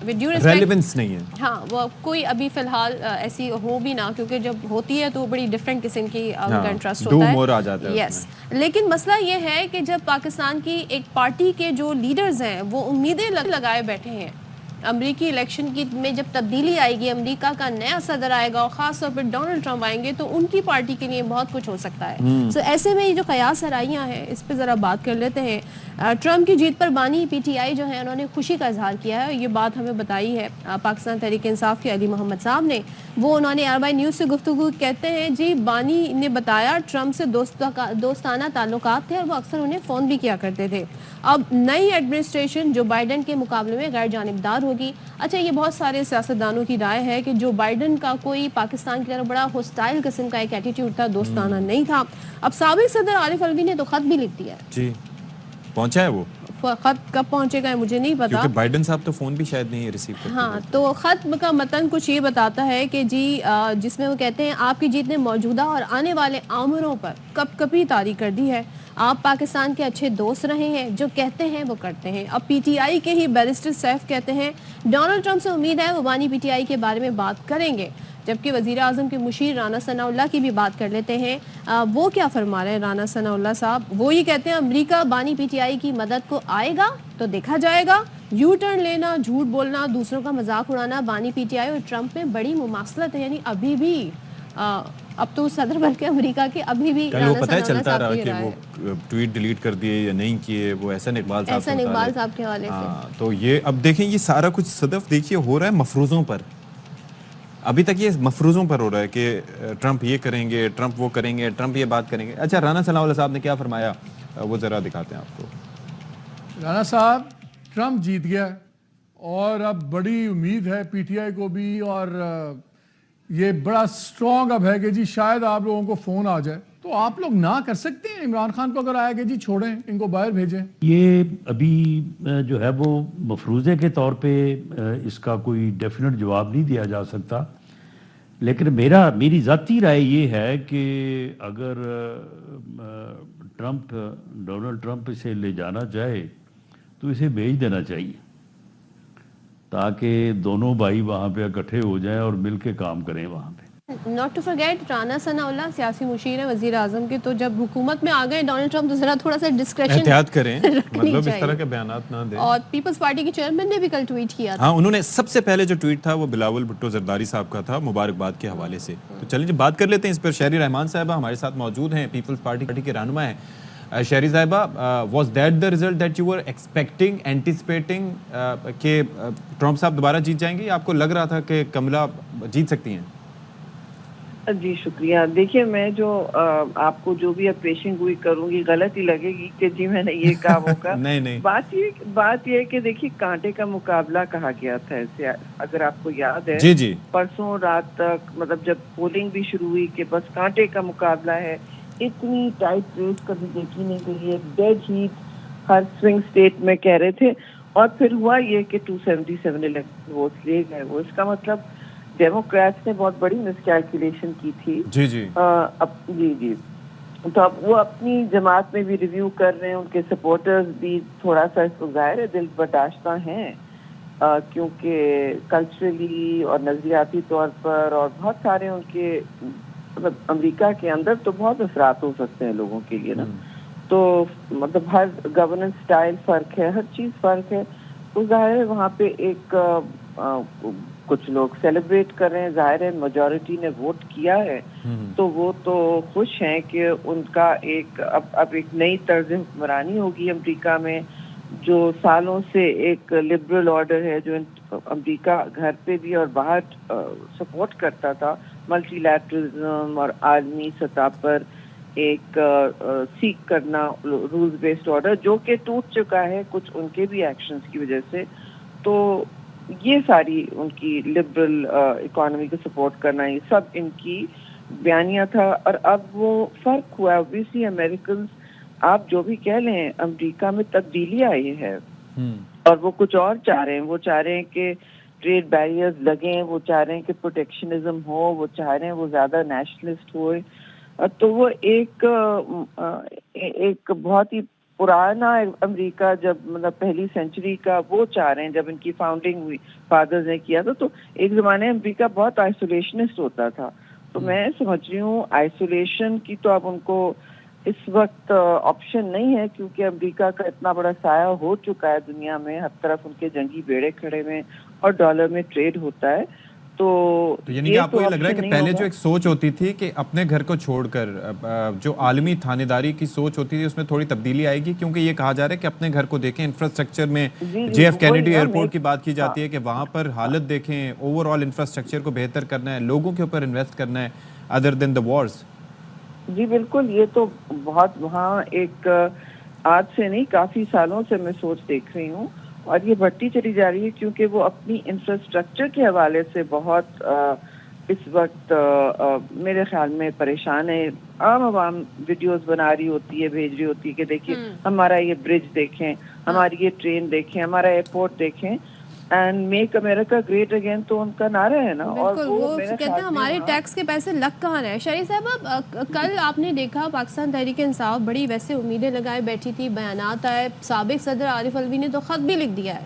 ریلیونس نہیں ہے. ہاں، وہ کوئی ابھی فی الحال ایسی ہو بھی نہ، کیونکہ جب ہوتی ہے تو بڑی ڈفرینٹ قسم کی انٹرسٹ ہوتا ہے. یس، لیکن مسئلہ یہ ہے کہ جب پاکستان کی ایک پارٹی کے جو لیڈرز ہیں وہ امیدیں لگائے بیٹھے ہیں امریکی الیکشن کی میں جب تبدیلی آئے گی، امریکہ کا نیا صدر آئے گا اور خاص طور پر ڈونلڈ ٹرمپ آئیں گے، تو ان کی پارٹی کے لیے بہت کچھ ہو سکتا ہے. سو ایسے میں یہ جو قیاس آرائیاں ہیں اس پہ ذرا بات کر لیتے ہیں. ٹرمپ کی جیت پر بانی پی ٹی آئی جو ہیں انہوں نے خوشی کا اظہار کیا ہے. یہ بات ہمیں بتائی ہے پاکستان تحریک انصاف کے علی محمد صاحب نے. انہوں نے آر بائی نیوز سے گفتگو کہتے ہیں جی بانی نے بتایا ٹرمپ سے دوستانہ تعلقات تھے اور وہ اکثر انہیں فون بھی کیا کرتے تھے. اب نئی ایڈمنسٹریشن جو بائیڈن کے مقابلے میں غیر جانبدار ہوگی. اچھا، یہ بہت سارے سیاستدانوں کی رائے ہے کہ جو بائیڈن کا کوئی پاکستان کی طرف بڑا ہوسٹائل قسم کا ایک ایٹیٹیوڈ تھا، دوستانہ نہیں تھا. اب سابق صدر عارف الوی نے تو خط بھی لکھ دیا ہے. جی پہنچا ہے، وہ خط کب پہنچے گا مجھے نہیں پتا، کیونکہ بائیڈن صاحب تو فون بھی شاید نہیں ریسیو کرتے. ہاں، تو خط کا متن کچھ یہ بتاتا ہے کہ جی جس میں وہ کہتے ہیں آپ کی جیت نے موجودہ اور آنے والے آمروں پر کپ کپی طاری کر دی ہے. آپ پاکستان کے اچھے دوست رہے ہیں، جو کہتے ہیں وہ کرتے ہیں. اب پی ٹی آئی کے ہی بیرسٹر سیف کہتے ہیں ڈونلڈ ٹرمپ سے امید ہے وہ بانی پی ٹی آئی کے بارے میں بات کریں گے. جبکہ وزیر اعظم کے مشیر رانا ثناء اللہ کی بھی بات کر لیتے ہیں. وہ کیا فرما رہے ہیں رانا ثناء اللہ صاحب؟ وہ یہ کہتے ہیں امریکہ بانی پی ٹی آئی کی مدد کو آئے گا تو دیکھا جائے گا. یو ٹرن لینا، جھوٹ بولنا، دوسروں کا مذاق اڑانا بانی پی ٹی آئی اور ٹرمپ میں بڑی مماثلت ہے. یعنی ابھی بھی اب تو صدر بلکہ امریکہ کے ابھی بھی وہ پتہ چلتا رہا کہ وہ ٹویٹ ڈیلیٹ کر دیے یا نہیں کیے، وہ احسن اقبال صاحب کے حوالے سے. تو یہ اب دیکھیں یہ سارا کچھ صدف دیکھیے ہو رہا ہے مفروضوں پر. ابھی تک یہ مفروضوں پر ہو رہا ہے کہ ٹرمپ یہ کریں گے، ٹرمپ وہ کریں گے، ٹرمپ یہ بات کریں گے. اچھا رانا ثناء اللہ صاحب نے کیا فرمایا وہ ذرا دکھاتے ہیں آپ کو. رانا صاحب ٹرمپ جیت گیا اور اب بڑی امید ہے پی ٹی آئی کو بھی، اور یہ بڑا سٹرونگ اب ہے کہ جی شاید آپ لوگوں کو فون آ جائے تو آپ لوگ نہ کر سکتے ہیں عمران خان کو اگر آیا کہ جی چھوڑیں ان کو باہر بھیجیں. یہ ابھی جو ہے وہ مفروضے کے طور پہ اس کا کوئی ڈیفینٹ جواب نہیں دیا جا سکتا، لیکن میری ذاتی رائے یہ ہے کہ اگر ڈونلڈ ٹرمپ اسے لے جانا چاہے تو اسے بھیج دینا چاہیے تاکہ دونوں بھائی وہاں پہ اکٹھے ہو جائیں اور مل کے کام کریں وہاں پہ. ناٹ ٹو فرگیٹ رانا ثناء اللہ سیاسی مشیر ہیں وزیر اعظم کے، تو جب حکومت میں آ گئے ڈونلڈ ٹرمپ تو ذرا تھوڑا سا ڈسکریشن احتیاط کریں، مطلب اس طرح کے بیانات نہ دیں. اور پیپلز پارٹی کے چیئرمین نے بھی کل ٹویٹ کیا تھا. ہاں انہوں نے سب سے پہلے جو ٹویٹ تھا وہ بلاول بھٹو زرداری صاحب کا تھا مبارکباد کے حوالے سے. تو چلیے جب بات کر لیتے ہیں اس پر. شہری رحمان صاحبہ ہمارے ساتھ موجود ہیں، پیپلز پارٹی کے رہنما ہیں. شہری صاحبہ، was that the result that you were expecting anticipating کہ ٹرمپ صاحب دوبارہ جیت جائیں گے، یا آپ کو لگ رہا تھا کہ کملا جیت سکتی ہیں؟ جی شکریہ. دیکھیے میں جو آپ کو جو بھی اب پیشن گوئی کروں گی غلط ہی لگے گی کہ جی میں نے یہ کہا وہ کہا. نہیں بات یہ ہے کہ دیکھیے کانٹے کا مقابلہ کہا گیا تھا ایسے، اگر آپ کو یاد ہے جی پرسوں رات تک، مطلب جب پولنگ بھی شروع ہوئی کہ بس کانٹے کا مقابلہ ہے. اتنی ٹائٹ ریس کبھی دیکھی نہیں گئی ہے، ڈیڈ ہیٹ ہر سوئنگ اسٹیٹ میں کہہ رہے تھے، اور پھر ہوا یہ کہ 277 الیکٹرل ووٹس لے گئے وہ. اس کا مطلب ڈیموکریٹس نے بہت بڑی مس کیلکولیشن کی تھی. جی تو اب وہ اپنی جماعت میں بھی ریویو کر رہے ہیں، ان کے سپورٹرز بھی تھوڑا سا اس کو ظاہر ہے دل برداشتہ ہیں، کیونکہ کلچرلی اور نظریاتی طور پر اور بہت سارے ان کے مطلب امریکہ کے اندر تو بہت اثرات ہو سکتے ہیں لوگوں کے لیے نا. تو مطلب ہر گورننس سٹائل فرق ہے، ہر چیز فرق ہے. تو ظاہر ہے وہاں پہ ایک کچھ لوگ سیلیبریٹ کر رہے ہیں، ظاہر ہے میجورٹی نے ووٹ کیا ہے تو وہ تو خوش ہیں کہ ان کا ایک اب ایک نئی طرز حکمرانی ہوگی امریکہ میں، جو سالوں سے ایک لبرل آرڈر ہے جو امریکہ گھر پہ بھی اور باہر سپورٹ کرتا تھا، ملٹی لیٹرلزم اور عالمی سطح پر ایک سیکھ کرنا رولز بیسڈ آرڈر، جو کہ ٹوٹ چکا ہے کچھ ان کے بھی ایکشنز کی وجہ سے. تو یہ ساری ان کی لبرل اکانومی کو سپورٹ کرنا یہ سب ان کی بیانیہ تھا. اور اب وہ فرق ہوا اوبیسلی امریکنز، آپ جو بھی کہہ لیں امریکہ میں تبدیلی آئی ہے اور وہ کچھ اور چاہ رہے ہیں. وہ چاہ رہے ہیں کہ ٹریڈ بیریئرز لگیں، وہ چاہ رہے ہیں کہ پروٹیکشنزم ہو، وہ چاہ رہے ہیں وہ زیادہ نیشنلسٹ ہوئے. تو وہ ایک بہت ہی پرانا امریکہ جب مطلب پہلی سینچری کا وہ چاہ رہے ہیں، جب ان کی فاؤنڈنگ ہوئی فادرز نے کیا تھا. تو ایک زمانے امریکہ بہت آئسولیشنسٹ ہوتا تھا. تو میں سمجھ رہی ہوں آئسولیشن کی تو اب ان کو اس وقت آپشن نہیں ہے، کیونکہ امریکہ کا اتنا بڑا سایہ ہو چکا ہے دنیا میں، ہر طرف ان کے جنگی بیڑے کھڑے ہوئے اور ڈالر میں ٹریڈ ہوتا ہے. تو یعنی کہ آپ کو یہ لگ رہا ہے کہ پہلے جو ایک سوچ ہوتی تھی کہ اپنے گھر کو چھوڑ کر جو عالمی تھانے داری کی سوچ ہوتی تھی اس میں تھوڑی تبدیلی آئے گی، کیونکہ یہ کہا جا رہا ہے کہ اپنے گھر کو دیکھیں. انفراسٹرکچر میں جے ایف کینیڈی ایئرپورٹ کی بات کی جاتی ہے کہ وہاں پر حالت دیکھیں، اوور آل انفراسٹرکچر کو بہتر کرنا ہے، لوگوں کے اوپر انویسٹ کرنا ہے ادر دین دا وارز. جی بالکل، یہ تو بہت وہاں ایک آج سے نہیں کافی سالوں سے میں سوچ دیکھ رہی ہوں، اور یہ بڑھتی چلی جا رہی ہے کیونکہ وہ اپنی انفراسٹرکچر کے حوالے سے بہت اس وقت میرے خیال میں پریشان ہے. عام عوام ویڈیوز بنا رہی ہوتی ہے، بھیج رہی ہوتی ہے کہ دیکھیے ہمارا یہ برج دیکھیں، ہماری یہ ٹرین دیکھیں، ہمارا ایئرپورٹ دیکھیں، and make America great again تو ان کا نعرہ ہے نا. اور وہ کہتے ہیں ہمارے ٹیکس کے پیسے لگ کہاں رہے. شریف صاحب کل آپ نے دیکھا پاکستان تحریک انصاف بڑی ویسے امیدیں لگائے بیٹھی تھی، بیانات آئے، سابق صدر عارف الوی نے تو خط بھی لکھ دیا ہے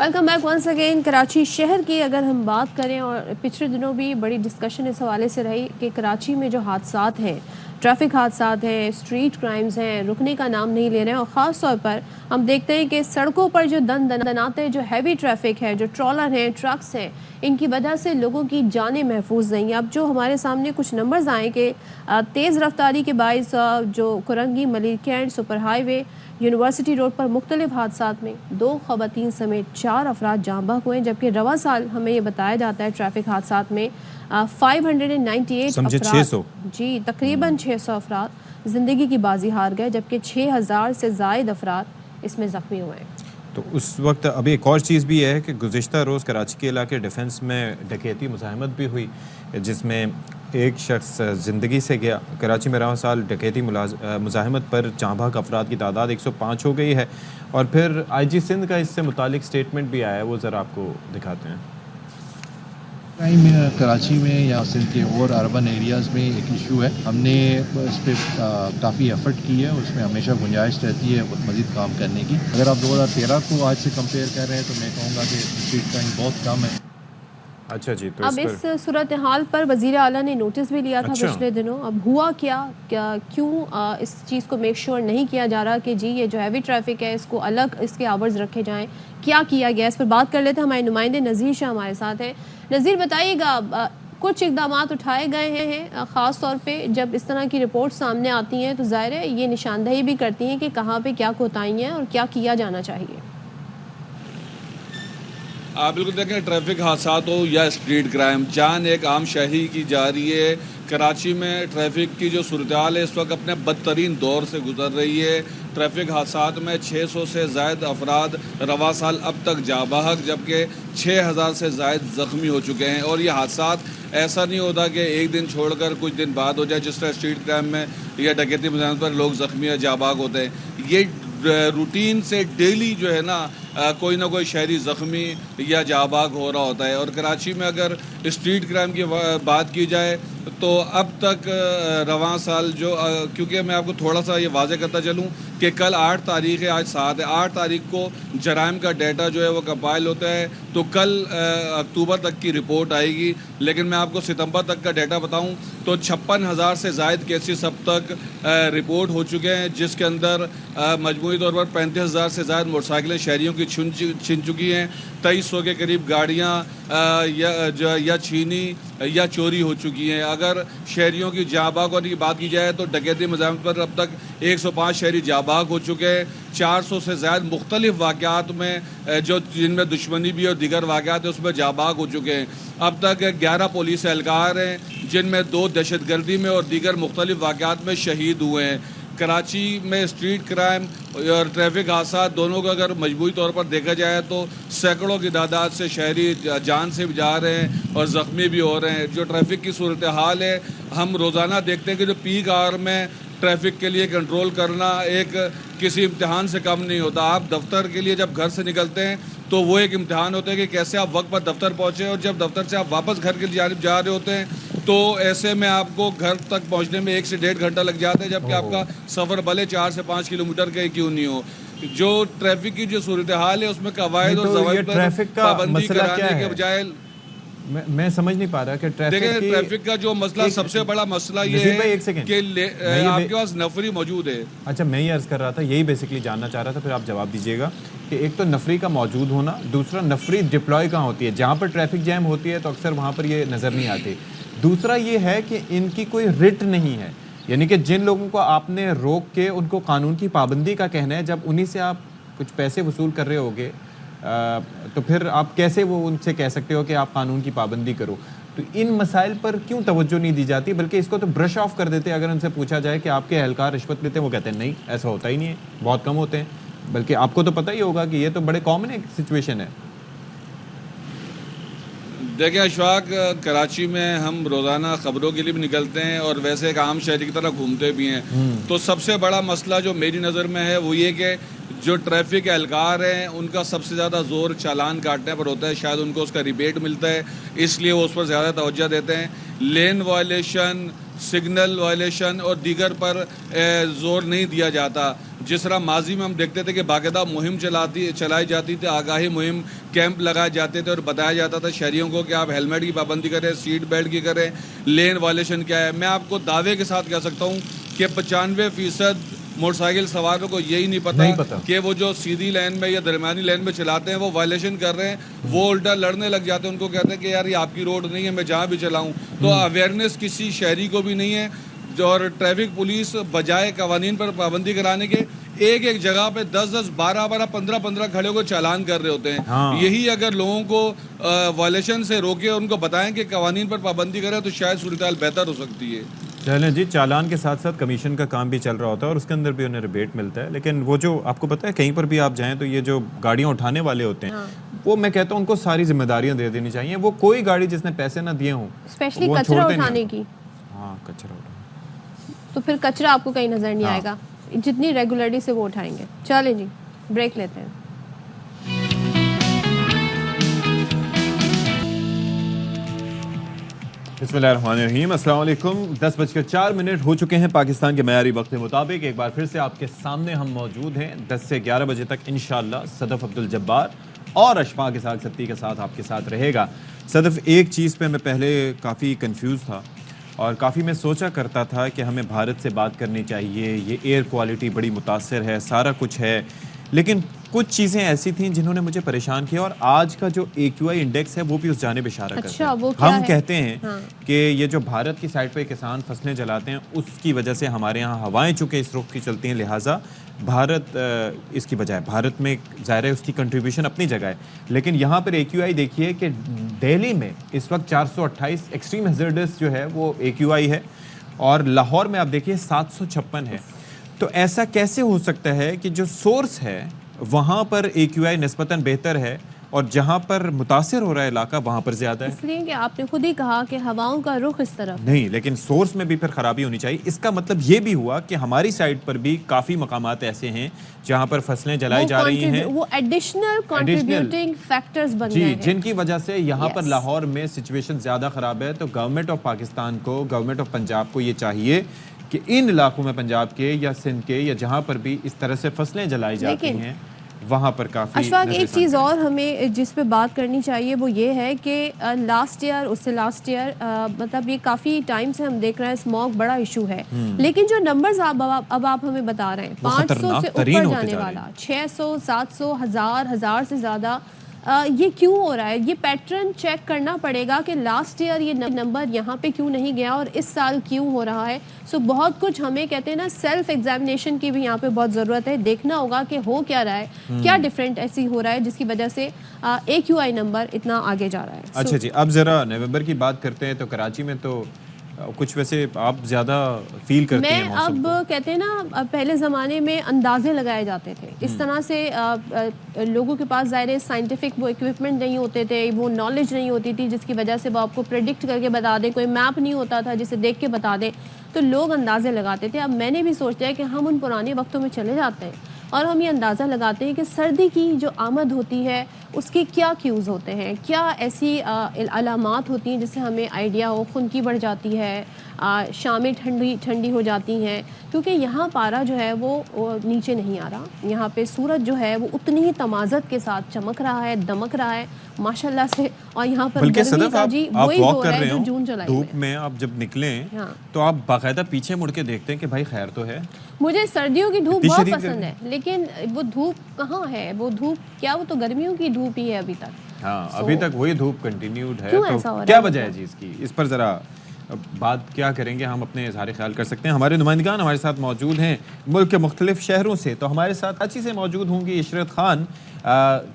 welcome back once again. Karachi شہر کی اگر ہم بات کریں, اور پچھلے دنوں بھی بڑی ڈسکشن اس حوالے سے رہی کہ کراچی میں جو حادثات ہیں, ٹریفک حادثات ہیں, اسٹریٹ کرائمز ہیں, رکنے کا نام نہیں لے رہے ہیں, اور خاص طور پر ہم دیکھتے ہیں کہ سڑکوں پر جو دناتے جو ہیوی ٹریفک ہے, جو ٹرالر ہیں, ٹرکس ہیں, ان کی وجہ سے لوگوں کی جانیں محفوظ نہیں ہیں. اب جو ہمارے سامنے کچھ نمبرز آئیں کہ تیز رفتاری کے باعث جو Korangi Malir Kent super high وے یونیورسٹی روڈ پر مختلف حادثات میں 2 خواتین سمیت 4 افراد جاں بحق ہوئے, جبکہ رواں سال ہمیں یہ بتایا جاتا ہے ٹریفک حادثات میں 598 افراد, جی تقریباً 600 افراد زندگی کی بازی ہار گئے, جبکہ 6000 سے زائد افراد اس میں زخمی ہوئے. تو اس وقت ابھی ایک اور چیز بھی ہے کہ گزشتہ روز کراچی کے علاقے ڈیفنس میں ڈکیتی مزاحمت بھی ہوئی, جس میں ایک شخص زندگی سے گیا. کراچی میں رواں سال ڈکیتی مزاحمت پر جاں بحق افراد کی تعداد 105 ہو گئی ہے. اور پھر آئی جی سندھ کا اس سے متعلق سٹیٹمنٹ بھی آیا ہے, وہ ذرا آپ کو دکھاتے ہیں. کرائم کراچی میں یا سندھ کے اور اربن ایریاز میں ایک ایشو ہے. ہم نے اس پہ کافی ایفرٹ کی ہے, اس میں ہمیشہ گنجائش رہتی ہے مزید کام کرنے کی. اگر آپ 2013 کو آج سے کمپیئر کر رہے ہیں تو میں کہوں گا کہ اسٹریٹ کرائم بہت کم ہے. اچھا جی, تو اب اس صورتحال پر وزیر اعلیٰ نے نوٹس بھی لیا تھا پچھلے دنوں. اب ہوا کیا, کیوں اس چیز کو میک شور نہیں کیا جا رہا کہ جی یہ جو ہیوی ٹریفک ہے اس کو الگ اس کے آورز رکھے جائیں, کیا کیا گیا, اس پر بات کر لیتے ہیں. ہمارے نمائندے نذیر شاہ ہمارے ساتھ ہیں. نذیر, بتائیے گا, کچھ اقدامات اٹھائے گئے ہیں, خاص طور پہ جب اس طرح کی رپورٹ سامنے آتی ہیں تو ظاہر ہے یہ نشاندہی بھی کرتی ہیں کہ کہاں پہ کیا کوتاہی ہیں اور کیا کیا جانا چاہیے. آپ بالکل دیکھیں, ٹریفک حادثات ہو یا اسٹریٹ کرائم, جان ایک عام شہری کی جا رہی ہے. کراچی میں ٹریفک کی جو صورتحال ہے اس وقت اپنے بدترین دور سے گزر رہی ہے. ٹریفک حادثات میں 600 سے زائد افراد رواں سال اب تک جاں بحق, جبکہ 6000 سے زائد زخمی ہو چکے ہیں. اور یہ حادثات ایسا نہیں ہوتا کہ ایک دن چھوڑ کر کچھ دن بعد ہو جائے, جس طرح اسٹریٹ کرائم میں یا ڈکیتی مزاحمت پر لوگ زخمی یا جاں بحق ہوتے ہیں. یہ روٹین سے ڈیلی جو ہے نا کوئی نہ کوئی شہری زخمی یا جاں بحق ہو رہا ہوتا ہے. اور کراچی میں اگر اسٹریٹ کرائم کی بات کی جائے تو اب تک رواں سال جو, کیونکہ میں آپ کو تھوڑا سا یہ واضح کرتا چلوں کہ کل 8 تاریخ ہے, آج 7 ہے, 8 تاریخ کو جرائم کا ڈیٹا جو ہے وہ کمپائل ہوتا ہے, تو کل اکتوبر تک کی رپورٹ آئے گی. لیکن میں آپ کو ستمبر تک کا ڈیٹا بتاؤں تو 56,000 سے زائد کیسز اب تک رپورٹ ہو چکے ہیں, جس کے اندر مجموعی طور پر 35,000 سے زائد موٹر سائیکلیں شہریوں کی چھن چکی ہیں. 2300 کے قریب گاڑیاں یا چھینی یا چوری ہو چکی ہیں. اگر شہریوں کی جاں بحق ہونے کی بات کی جائے تو ڈکیتی مزاحمت پر اب تک 105 شہری جاں بحق ہو چکے ہیں. 400 سے زائد مختلف واقعات میں جن میں دشمنی بھی اور دیگر واقعات ہیں اس میں جاں بحق ہو چکے ہیں. اب تک 11 پولیس اہلکار ہیں, جن میں 2 دہشت گردی میں اور دیگر مختلف واقعات میں شہید ہوئے ہیں. کراچی میں اسٹریٹ کرائم اور ٹریفک حادثات دونوں کا اگر مجموعی طور پر دیکھا جائے تو سینکڑوں کی تعداد سے شہری جان سے بھی جا رہے ہیں اور زخمی بھی ہو رہے ہیں. جو ٹریفک کی صورتحال ہے, ہم روزانہ دیکھتے ہیں کہ جو پیک آور میں ٹریفک کے لیے کنٹرول کرنا ایک کسی امتحان سے کم نہیں ہوتا. آپ دفتر کے لیے جب گھر سے نکلتے ہیں تو وہ ایک امتحان ہوتا ہے کہ کیسے آپ وقت پر دفتر پہنچے, اور جب دفتر سے آپ واپس گھر کی جانب جا رہے ہوتے ہیں تو ایسے میں آپ کو گھر تک پہنچنے میں 1 سے 1.5 گھنٹہ لگ جاتا ہے, جبکہ آپ کا سفر بھلے 4 سے 5 کلومیٹر کا کیوں نہیں ہو. جو ٹریفک کی جو صورتحال ہے اس میں قواعد اور ضوابط پر پابندی کرانے کے بجائے, میں سمجھ نہیں پا رہا کہ ٹریفک کا جو مسئلہ سب سے بڑا مسئلہ یہ ہے کہ آپ کے پاس نفری موجود ہے. اچھا, میں یہ عرض کر رہا تھا, یہی بیسکلی جاننا چاہ رہا تھا, پھر آپ جواب دیجیے گا کہ ایک تو نفری کا موجود ہونا, دوسرا نفری ڈپلوائے کہاں ہوتی ہے. جہاں پر ٹریفک جیم ہوتی ہے تو اکثر وہاں پر یہ نظر نہیں آتی. دوسرا یہ ہے کہ ان کی کوئی رٹ نہیں ہے, یعنی کہ جن لوگوں کو آپ نے روک کے ان کو قانون کی پابندی کا کہنا ہے, جب انہی سے آپ کچھ پیسے وصول کر رہے ہوگے تو پھر آپ کیسے وہ ان سے کہہ سکتے ہو کہ آپ قانون کی پابندی کرو. تو ان مسائل پر کیوں توجہ نہیں دی جاتی, بلکہ اس کو تو برش آف کر دیتے. اگر ان سے پوچھا جائے کہ آپ کے اہلکار رشوت لیتے ہیں, وہ کہتے ہیں نہیں ایسا ہوتا ہی نہیں ہے, بہت کم ہوتے ہیں. بلکہ آپ کو تو پتہ ہی ہوگا کہ یہ تو بڑے کامن ایک سچویشن ہے. دیکھیں اشفاق, کراچی میں ہم روزانہ خبروں کے لیے بھی نکلتے ہیں اور ویسے ایک عام شہری کی طرح گھومتے بھی ہیں. تو سب سے بڑا مسئلہ جو میری نظر میں ہے وہ یہ کہ جو ٹریفک اہلکار ہیں ان کا سب سے زیادہ زور چالان کاٹنے پر ہوتا ہے. شاید ان کو اس کا ریبیٹ ملتا ہے, اس لیے وہ اس پر زیادہ توجہ دیتے ہیں. لین وائلیشن, سگنل وائلیشن اور دیگر پر زور نہیں دیا جاتا. جس طرح ماضی میں ہم دیکھتے تھے کہ باقاعدہ مہم چلائی جاتی تھی، آگاہی مہم، کیمپ لگائے جاتے تھے اور بتایا جاتا تھا شہریوں کو کہ آپ ہیلمٹ کی پابندی کریں، سیٹ بیلٹ کی کریں، لین وائلیشن کیا ہے. میں آپ کو دعوے کے ساتھ کہہ سکتا ہوں کہ 95% موٹر سائیکل سواروں کو یہی نہیں پتا کہ وہ جو سیدھی لین میں یا درمیانی لین میں چلاتے ہیں وہ وائلیشن کر رہے ہیں، وہ الٹا لڑنے لگ جاتے ہیں. ان کو کہتے ہیں کہ یار یہ آپ کی روڈ نہیں ہے، میں جہاں بھی چلاؤں. تو اویئرنیس کسی شہری کو بھی نہیں ہے. اور ٹریفک پولیس بجائے قوانین پر پابندی کرانے کے ایک جگہ پہ 10 12 15 کھڑے ہو کو چالان کر رہے ہوتے ہیں. یہی اگر لوگوں کو وائلیشن سے روکے اور ان کو بتائیں کہ قوانین پر پابندی کریں تو شاید صورتحال بہتر ہو سکتی ہے. چلیں جی، چالان کے ساتھ ساتھ کمیشن کا کام بھی چل رہا ہوتا ہے اور اس کے اندر بھی انہیں ریبیٹ ملتا ہے. لیکن وہ جو آپ کو پتہ ہے کہیں پر بھی آپ جائیں تو یہ جو گاڑیاں اٹھانے والے ہوتے ہیں وہ میں کہتا ہوں ان کو ساری ذمہ داریاں دے دینی چاہیے. وہ کوئی گاڑی جس نے پیسے نہ دیے ہوں، اسپیشلی کچرا اٹھانے کی. ہاں کچرا اٹھانا تو پھر کچرا آپ کو کہیں نظر نہیں آئے گا جتنی ریگولرلی سے وہ اٹھائیں گے. چلیں جی بریک لیتے ہیں. بسم اللہ الرحمن الرحیم. السلام علیکم. 10:04 ہو چکے ہیں پاکستان کے معیاری وقت کے مطابق. ایک بار پھر سے آپ کے سامنے ہم موجود ہیں 10 سے 11 بجے تک انشاءاللہ. صدف عبدالجبار اور اشفاق اسحاق ستی کے ساتھ آپ کے ساتھ رہے گا. صدف، ایک چیز پہ میں پہلے کافی کنفیوز تھا اور کافی میں سوچا کرتا تھا کہ ہمیں بھارت سے بات کرنی چاہیے، یہ ایئر کوالٹی بڑی متاثر ہے، سارا کچھ ہے، لیکن کچھ چیزیں ایسی تھیں جنہوں نے مجھے پریشان کیا. اور آج کا جو AQI انڈیکس ہے وہ بھی اس جانب اشارہ کرتا ہے. ہم کہتے ہیں کہ یہ جو بھارت کی سائڈ پہ کسان فصلیں جلاتے ہیں اس کی وجہ سے ہمارے ہاں ہوائیں چونکہ اس رخ کی چلتی ہیں، لہٰذا بھارت اس کی بجائے بھارت میں ظاہر ہے اس کی کنٹریبیوشن اپنی جگہ ہے. لیکن یہاں پر AQI دیکھیے کہ دہلی میں اس وقت 428 ایکسٹریم ہیزرڈس جو ہے وہ AQI ہے اور لاہور میں آپ دیکھیے 756 ہے. تو ایسا کیسے ہو سکتا ہے کہ جو سورس ہے وہاں پر AQI نسبتاً بہتر ہے اور جہاں پر متاثر ہو رہا ہے علاقہ وہاں پر زیادہ ہے؟ اس لیے کہ آپ نے خود ہی کہا کہ ہواؤں کا رخ اس طرف نہیں، لیکن سورس میں بھی پھر خرابی ہونی چاہیے. اس کا مطلب یہ بھی ہوا کہ ہماری سائڈ پر بھی کافی مقامات ایسے ہیں جہاں پر فصلیں جلائی جا رہی ہیں، وہ ایڈیشنل کنٹریبیوٹنگ فیکٹرز بن گئے ہیں جن کی وجہ سے یہاں پر لاہور میں سچویشن زیادہ خراب ہے. تو گورنمنٹ آف پاکستان کو، گورنمنٹ آف پنجاب کو یہ چاہیے کہ ان علاقوں میں پنجاب کے یا سندھ کے یا جہاں پر بھی اس طرح سے فصلیں جلائی جاتی ہیں وہاں پر کافی اشفاق ایک چیز اور ہمیں جس پہ بات کرنی چاہیے وہ یہ ہے کہ لاسٹ ایئر اس سے لاسٹ ایئر مطلب یہ کافی ٹائم سے ہم دیکھ رہے ہیں اسموگ بڑا ایشو ہے، لیکن جو نمبرز اب آپ ہمیں بتا رہے ہیں 500 سے اوپر جانے والا، 600 700 1000 سے زیادہ، یہ کیوں ہو رہا ہے؟ یہ پیٹرن چیک کرنا پڑے گا کہ لاسٹ ایئر یہ نمبر یہاں پہ کیوں نہیں گیا اور اس سال کیوں ہو رہا ہے. سو بہت کچھ ہمیں کہتے ہیں نا سیلف ایگزامینیشن کی بھی یہاں پہ بہت ضرورت ہے. دیکھنا ہوگا کہ ہو کیا رہا ہے، کیا ڈفرینٹ ایسی ہو رہا ہے جس کی وجہ سے AQI نمبر اتنا آگے جا رہا ہے. اچھا جی، اب ذرا نومبر کی بات کرتے ہیں. تو کراچی میں تو کچھ ویسے آپ زیادہ فیل کرتے ہیں موسم کو؟ اب کہتے ہیں نا پہلے زمانے میں اندازے لگائے جاتے تھے اس طرح سے، لوگوں کے پاس ظاہر سائنٹیفک وہ اکوپمنٹ نہیں ہوتے تھے، وہ نالج نہیں ہوتی تھی جس کی وجہ سے وہ آپ کو پریڈکٹ کر کے بتا دیں، کوئی میپ نہیں ہوتا تھا جسے دیکھ کے بتا دیں، تو لوگ اندازے لگاتے تھے. اب میں نے بھی سوچا ہے کہ ہم ان پرانے وقتوں میں چلے جاتے ہیں اور ہم یہ اندازہ لگاتے ہیں کہ سردی کی جو آمد ہوتی ہے اس کے کیا کیوز ہوتے ہیں، کیا ایسی علامات ہوتی ہیں جس سے ہمیں آئیڈیا ہو. خنکی بڑھ جاتی ہے، شامیں ٹھنڈی ہو جاتی ہیں، کیونکہ یہاں پارا جو ہے وہ نیچے نہیں آ رہا. یہاں پہ سورج جو ہے وہ اتنی ہی تمازت کے ساتھ چمک رہا ہے، دمک رہا ہے ماشاءاللہ سے. اور یہاں پر گرمی کا جی وہی زور ہے جو جون جولائی میں. دھوپ میں آپ جب نکلیں تو آپ باقاعدہ پیچھے مڑ کے دیکھتے ہیں کہ بھائی خیر تو ہے. مجھے سردیوں کی دھوپ بہت پسند ہے، لیکن وہ دھوپ کہاں ہے؟ وہ دھوپ کیا، وہ تو گرمیوں کی دھوپ ہی ہے ابھی تک. ہاں ابھی تک وہی دھوپ کنٹینیوڈ ہے. تو کیا وجہ ہے جی اس کی؟ اس پر ذرا بات کیا کریں گے، ہم اپنے اظہار خیال کر سکتے ہیں. ہمارے نمائندگان ہمارے ساتھ موجود ہیں ملک کے مختلف شہروں سے. تو ہمارے ساتھ کراچی سے موجود ہوں گی عشرت خان،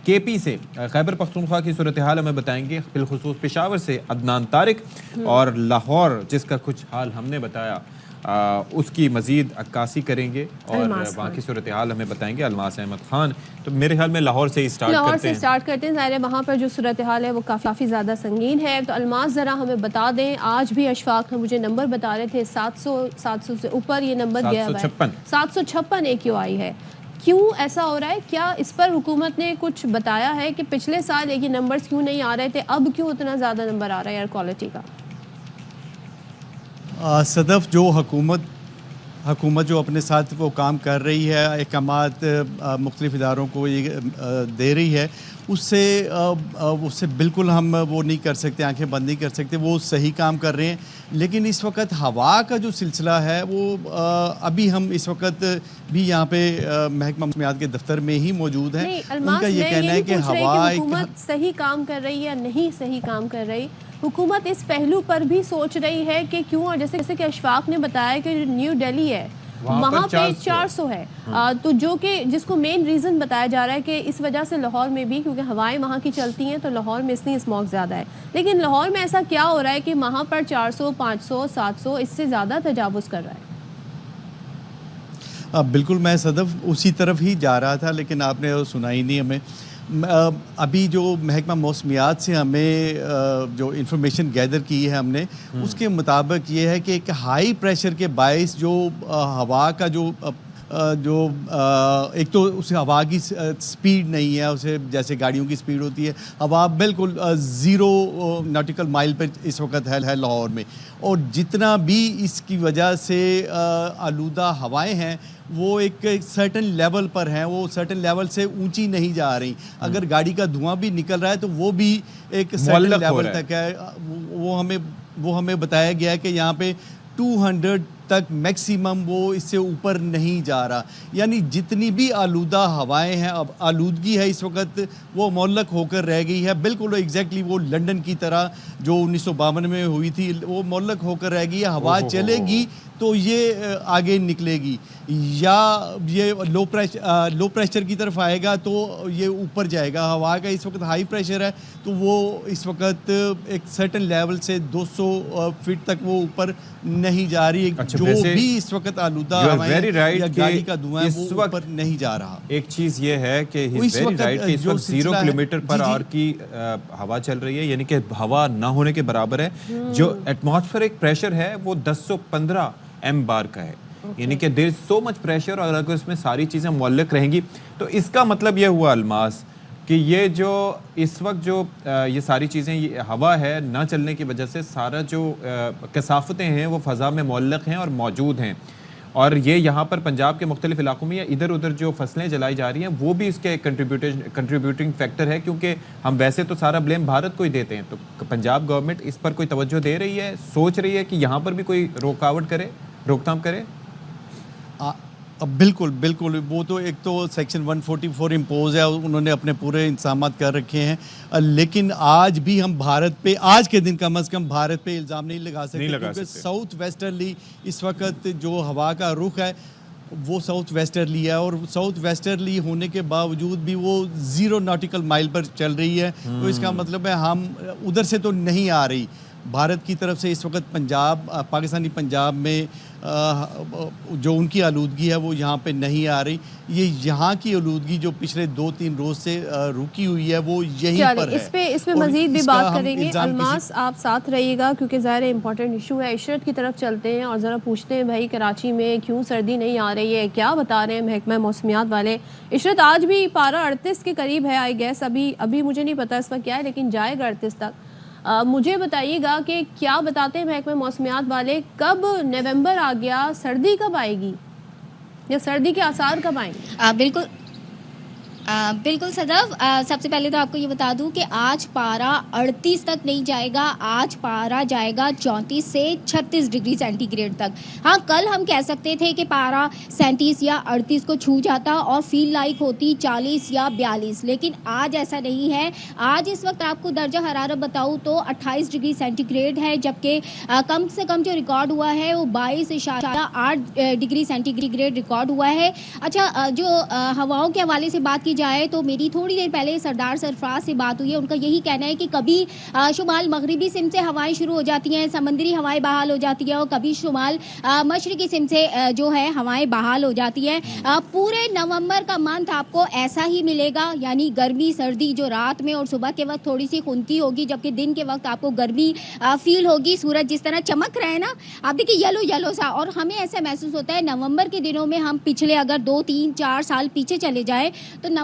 KP سے خیبر پختونخوا کی صورتحال ہمیں بتائیں گے، بالخصوص پشاور سے عدنان طارق، اور لاہور جس کا کچھ حال ہم نے بتایا اس کی مزید عکاسی کریں گے اور وہاں کی صورتحال ہمیں بتائیں گے الماس احمد خان. تو میرے خیال میں لاہور سے ہی اسٹارٹ کرتے ہیں. ظاہر ہے وہاں پر جو صورتحال ہے وہ کافی زیادہ سنگین ہے. تو الماس ذرا ہمیں بتا دیں، آج بھی اشفاق نے مجھے نمبر بتا رہے تھے 700 سے اوپر یہ نمبر گیا ہوا ہے، 756 AQI ہے. کیوں ایسا ہو رہا ہے؟ کیا اس پر حکومت نے کچھ بتایا ہے کہ پچھلے سال یہ نمبرز کیوں نہیں آ رہے تھے، اب کیوں اتنا زیادہ نمبر آ رہا ہے ایئر کوالٹی کا؟ صدف، جو حکومت حکومت جو اپنے ساتھ وہ کام کر رہی ہے، احکامات مختلف اداروں کو یہ دے رہی ہے، اس سے بالکل ہم وہ نہیں کر سکتے، آنکھیں بند نہیں کر سکتے. وہ صحیح کام کر رہے ہیں. لیکن اس وقت ہوا کا جو سلسلہ ہے وہ ابھی ہم اس وقت بھی یہاں پہ محکمہ موسمیات کے دفتر میں ہی موجود ہیں. ان کا یہ کہنا ہے کہ ہوا حکومت صحیح کام کر رہی ہے یا نہیں صحیح کام کر رہی. حکومت اس پہلو پر بھی سوچ رہی ہے کہ کیوں، اور جیسے کہ اشفاق نے بتایا کہ نیو دہلی ہے وہاں پہ 400 ہے، تو جو کہ جس کو مین ریزن بتایا جا رہا ہے کہ اس وجہ سے لاہور میں بھی، کیونکہ ہوائیں وہاں کی چلتی ہیں تو لاہور میں اس لیے اسموگ زیادہ ہے. لیکن لاہور میں ایسا کیا ہو رہا ہے کہ وہاں پر 400 500 700 اس سے زیادہ تجاوز کر رہا ہے؟ بالکل، میں صدف اسی طرف ہی جا رہا تھا، لیکن آپ نے سنا ہی نہیں ہمیں. ابھی جو محکمہ موسمیات سے ہمیں جو انفارمیشن گیدر کی ہے ہم نے، اس کے مطابق یہ ہے کہ ایک ہائی پریشر کے باعث جو ہوا کا جو ایک تو اس ہوا کی سپیڈ نہیں ہے، اسے جیسے گاڑیوں کی سپیڈ ہوتی ہے، ہوا بالکل 0 ناٹیکل مائل پہ اس وقت ہے لاہور میں. اور جتنا بھی اس کی وجہ سے آلودہ ہوائیں ہیں وہ ایک سرٹن لیول پر ہیں، وہ سرٹن لیول سے اونچی نہیں جا رہی. اگر گاڑی کا دھواں بھی نکل رہا ہے تو وہ بھی ایک سرٹن لیول تک ہے. وہ ہمیں بتایا گیا ہے کہ یہاں پہ 200 تک میکسیمم وہ اس سے اوپر نہیں جا رہا. یعنی جتنی بھی آلودہ ہوائیں ہیں، اب آلودگی ہے اس وقت وہ معلق ہو کر رہ گئی ہے. بالکل ایگزیکٹلی وہ لنڈن کی طرح جو 1952 میں ہوئی تھی وہ معلق ہو کر رہ گئی ہے. ہوا چلے گی تو یہ آگے نکلے گی، یا یہ لو پریشر کی طرف آئے گا تو یہ اوپر جائے گا. ہوا کا اس وقت ہائی پریشر ہے تو وہ اس وقت ایک سرٹن لیول سے 200 فٹ تک وہ اوپر نہیں جا رہی. جو بھی اس وقت آلودہ ہوائیں یا گاڑی کا دھواں ہے وہ اوپر نہیں جا رہا. ایک چیز یہ ہے کہ اس وقت 0 کلومیٹر پر آور کی ہوا چل رہی ہے، یعنی کہ ہوا نہ ہونے کے برابر ہے. جو ایٹماسفیرک پریشر ہے وہ 1015 ایم بار کا ہے، یعنی کہ دیر سو مچ پریشر. اور اگر اس میں ساری چیزیں معلق رہیں گی تو اس کا مطلب یہ ہوا الماس کہ یہ جو اس وقت جو یہ ساری چیزیں، یہ ہوا ہے نہ چلنے کی وجہ سے سارا جو کثافتیں ہیں وہ فضا میں معلق ہیں اور موجود ہیں. اور یہ یہاں پر پنجاب کے مختلف علاقوں میں یا ادھر ادھر جو فصلیں جلائی جا رہی ہیں وہ بھی اس کے کنٹریبیوٹنگ فیکٹر ہے، کیونکہ ہم ویسے تو سارا بلیم بھارت کو ہی دیتے ہیں. تو پنجاب گورنمنٹ اس پر کوئی توجہ دے رہی ہے، سوچ رہی ہے کہ یہاں پر بھی کوئی روکاوٹ کرے، روک تھام کرے؟ بالکل بالکل. وہ تو ایک تو سیکشن 144 امپوز ہے، انہوں نے اپنے پورے انتظامات کر رکھے ہیں. لیکن آج بھی ہم بھارت پہ، آج کے دن کم از کم بھارت پہ الزام نہیں لگا سکتے، کیونکہ ساؤتھ ویسٹرلی اس وقت جو ہوا کا رخ ہے وہ ساؤتھ ویسٹرلی ہے. اور ساؤتھ ویسٹرلی ہونے کے باوجود بھی وہ 0 ناٹیکل مائل پر چل رہی ہے. تو اس کا مطلب ہے ہم ادھر سے تو نہیں آ رہی. بھارت کی طرف سے اس وقت پنجاب، پاکستانی پنجاب میں جو ان کی آلودگی ہے وہ یہاں پہ نہیں آ رہی. یہ یہاں کی آلودگی جو پچھلے 2-3 روز سے رکی ہوئی ہے وہ یہیں پر ہے. اس پہ مزید بھی بات کریں گے. الماس آپ ساتھ رہیے گا کیونکہ ظاہر امپورٹنٹ ایشو ہے. عشرت کی طرف چلتے ہیں اور ذرا پوچھتے ہیں بھائی کراچی میں کیوں سردی نہیں آ رہی ہے، کیا بتا رہے ہیں محکمہ موسمیات والے. عشرت، آج بھی پارہ 38 کے قریب ہے آئی گیس، ابھی مجھے نہیں پتا اس وقت کیا ہے لیکن جائے گا 38 تک. مجھے بتائیے گا کہ کیا بتاتے ہیں محکمہ موسمیات والے، کب نومبر آ گیا، سردی کب آئے گی یا سردی کے آثار کب آئیں گے؟ بالکل صدف، سب سے پہلے تو آپ کو یہ بتا دوں کہ آج پارہ 38 تک نہیں جائے گا، آج پارہ جائے گا 34 سے 36 ڈگری سینٹی گریڈ تک. ہاں، کل ہم کہہ سکتے تھے کہ پارہ 37 یا 38 کو چھو جاتا اور فیل لائک ہوتی 40 یا 42، لیکن آج ایسا نہیں ہے. آج اس وقت آپ کو درجہ حرارت بتاؤں تو 28 ڈگری سینٹی گریڈ ہے، جبکہ کم سے کم جو ریکارڈ ہوا ہے وہ 22.8 ڈگری سینٹی گریڈ ریکارڈ ہوا ہے. اچھا، جو ہواؤں کے حوالے سے بات کی جائے تو میری تھوڑی دیر پہلے سردار سرفراز سے بات ہوئی ہے. ان کا یہی کہنا ہے کہ کبھی شمال مغربی سمت سے ہوائیں شروع ہو جاتی ہیں، سمندری ہوائیں بحال ہو جاتی ہیں، اور کبھی شمال مشرقی سمت سے جو ہے ہوائیں بحال ہو جاتی ہیں. پورے نومبر کا منتھ آپ کو ایسا ہی ملے گا، یعنی گرمی سردی جو رات میں اور صبح کے وقت تھوڑی سی خنکی ہوگی، جبکہ دن کے وقت آپ کو گرمی فیل ہوگی. سورج جس طرح چمک رہا ہے نا، آپ دیکھیں یلو سا، اور ہمیں ایسا محسوس ہوتا ہے نومبر کے دنوں میں. ہم پچھلے اگر 2-3-4 سال پیچھے چلے جائیں تو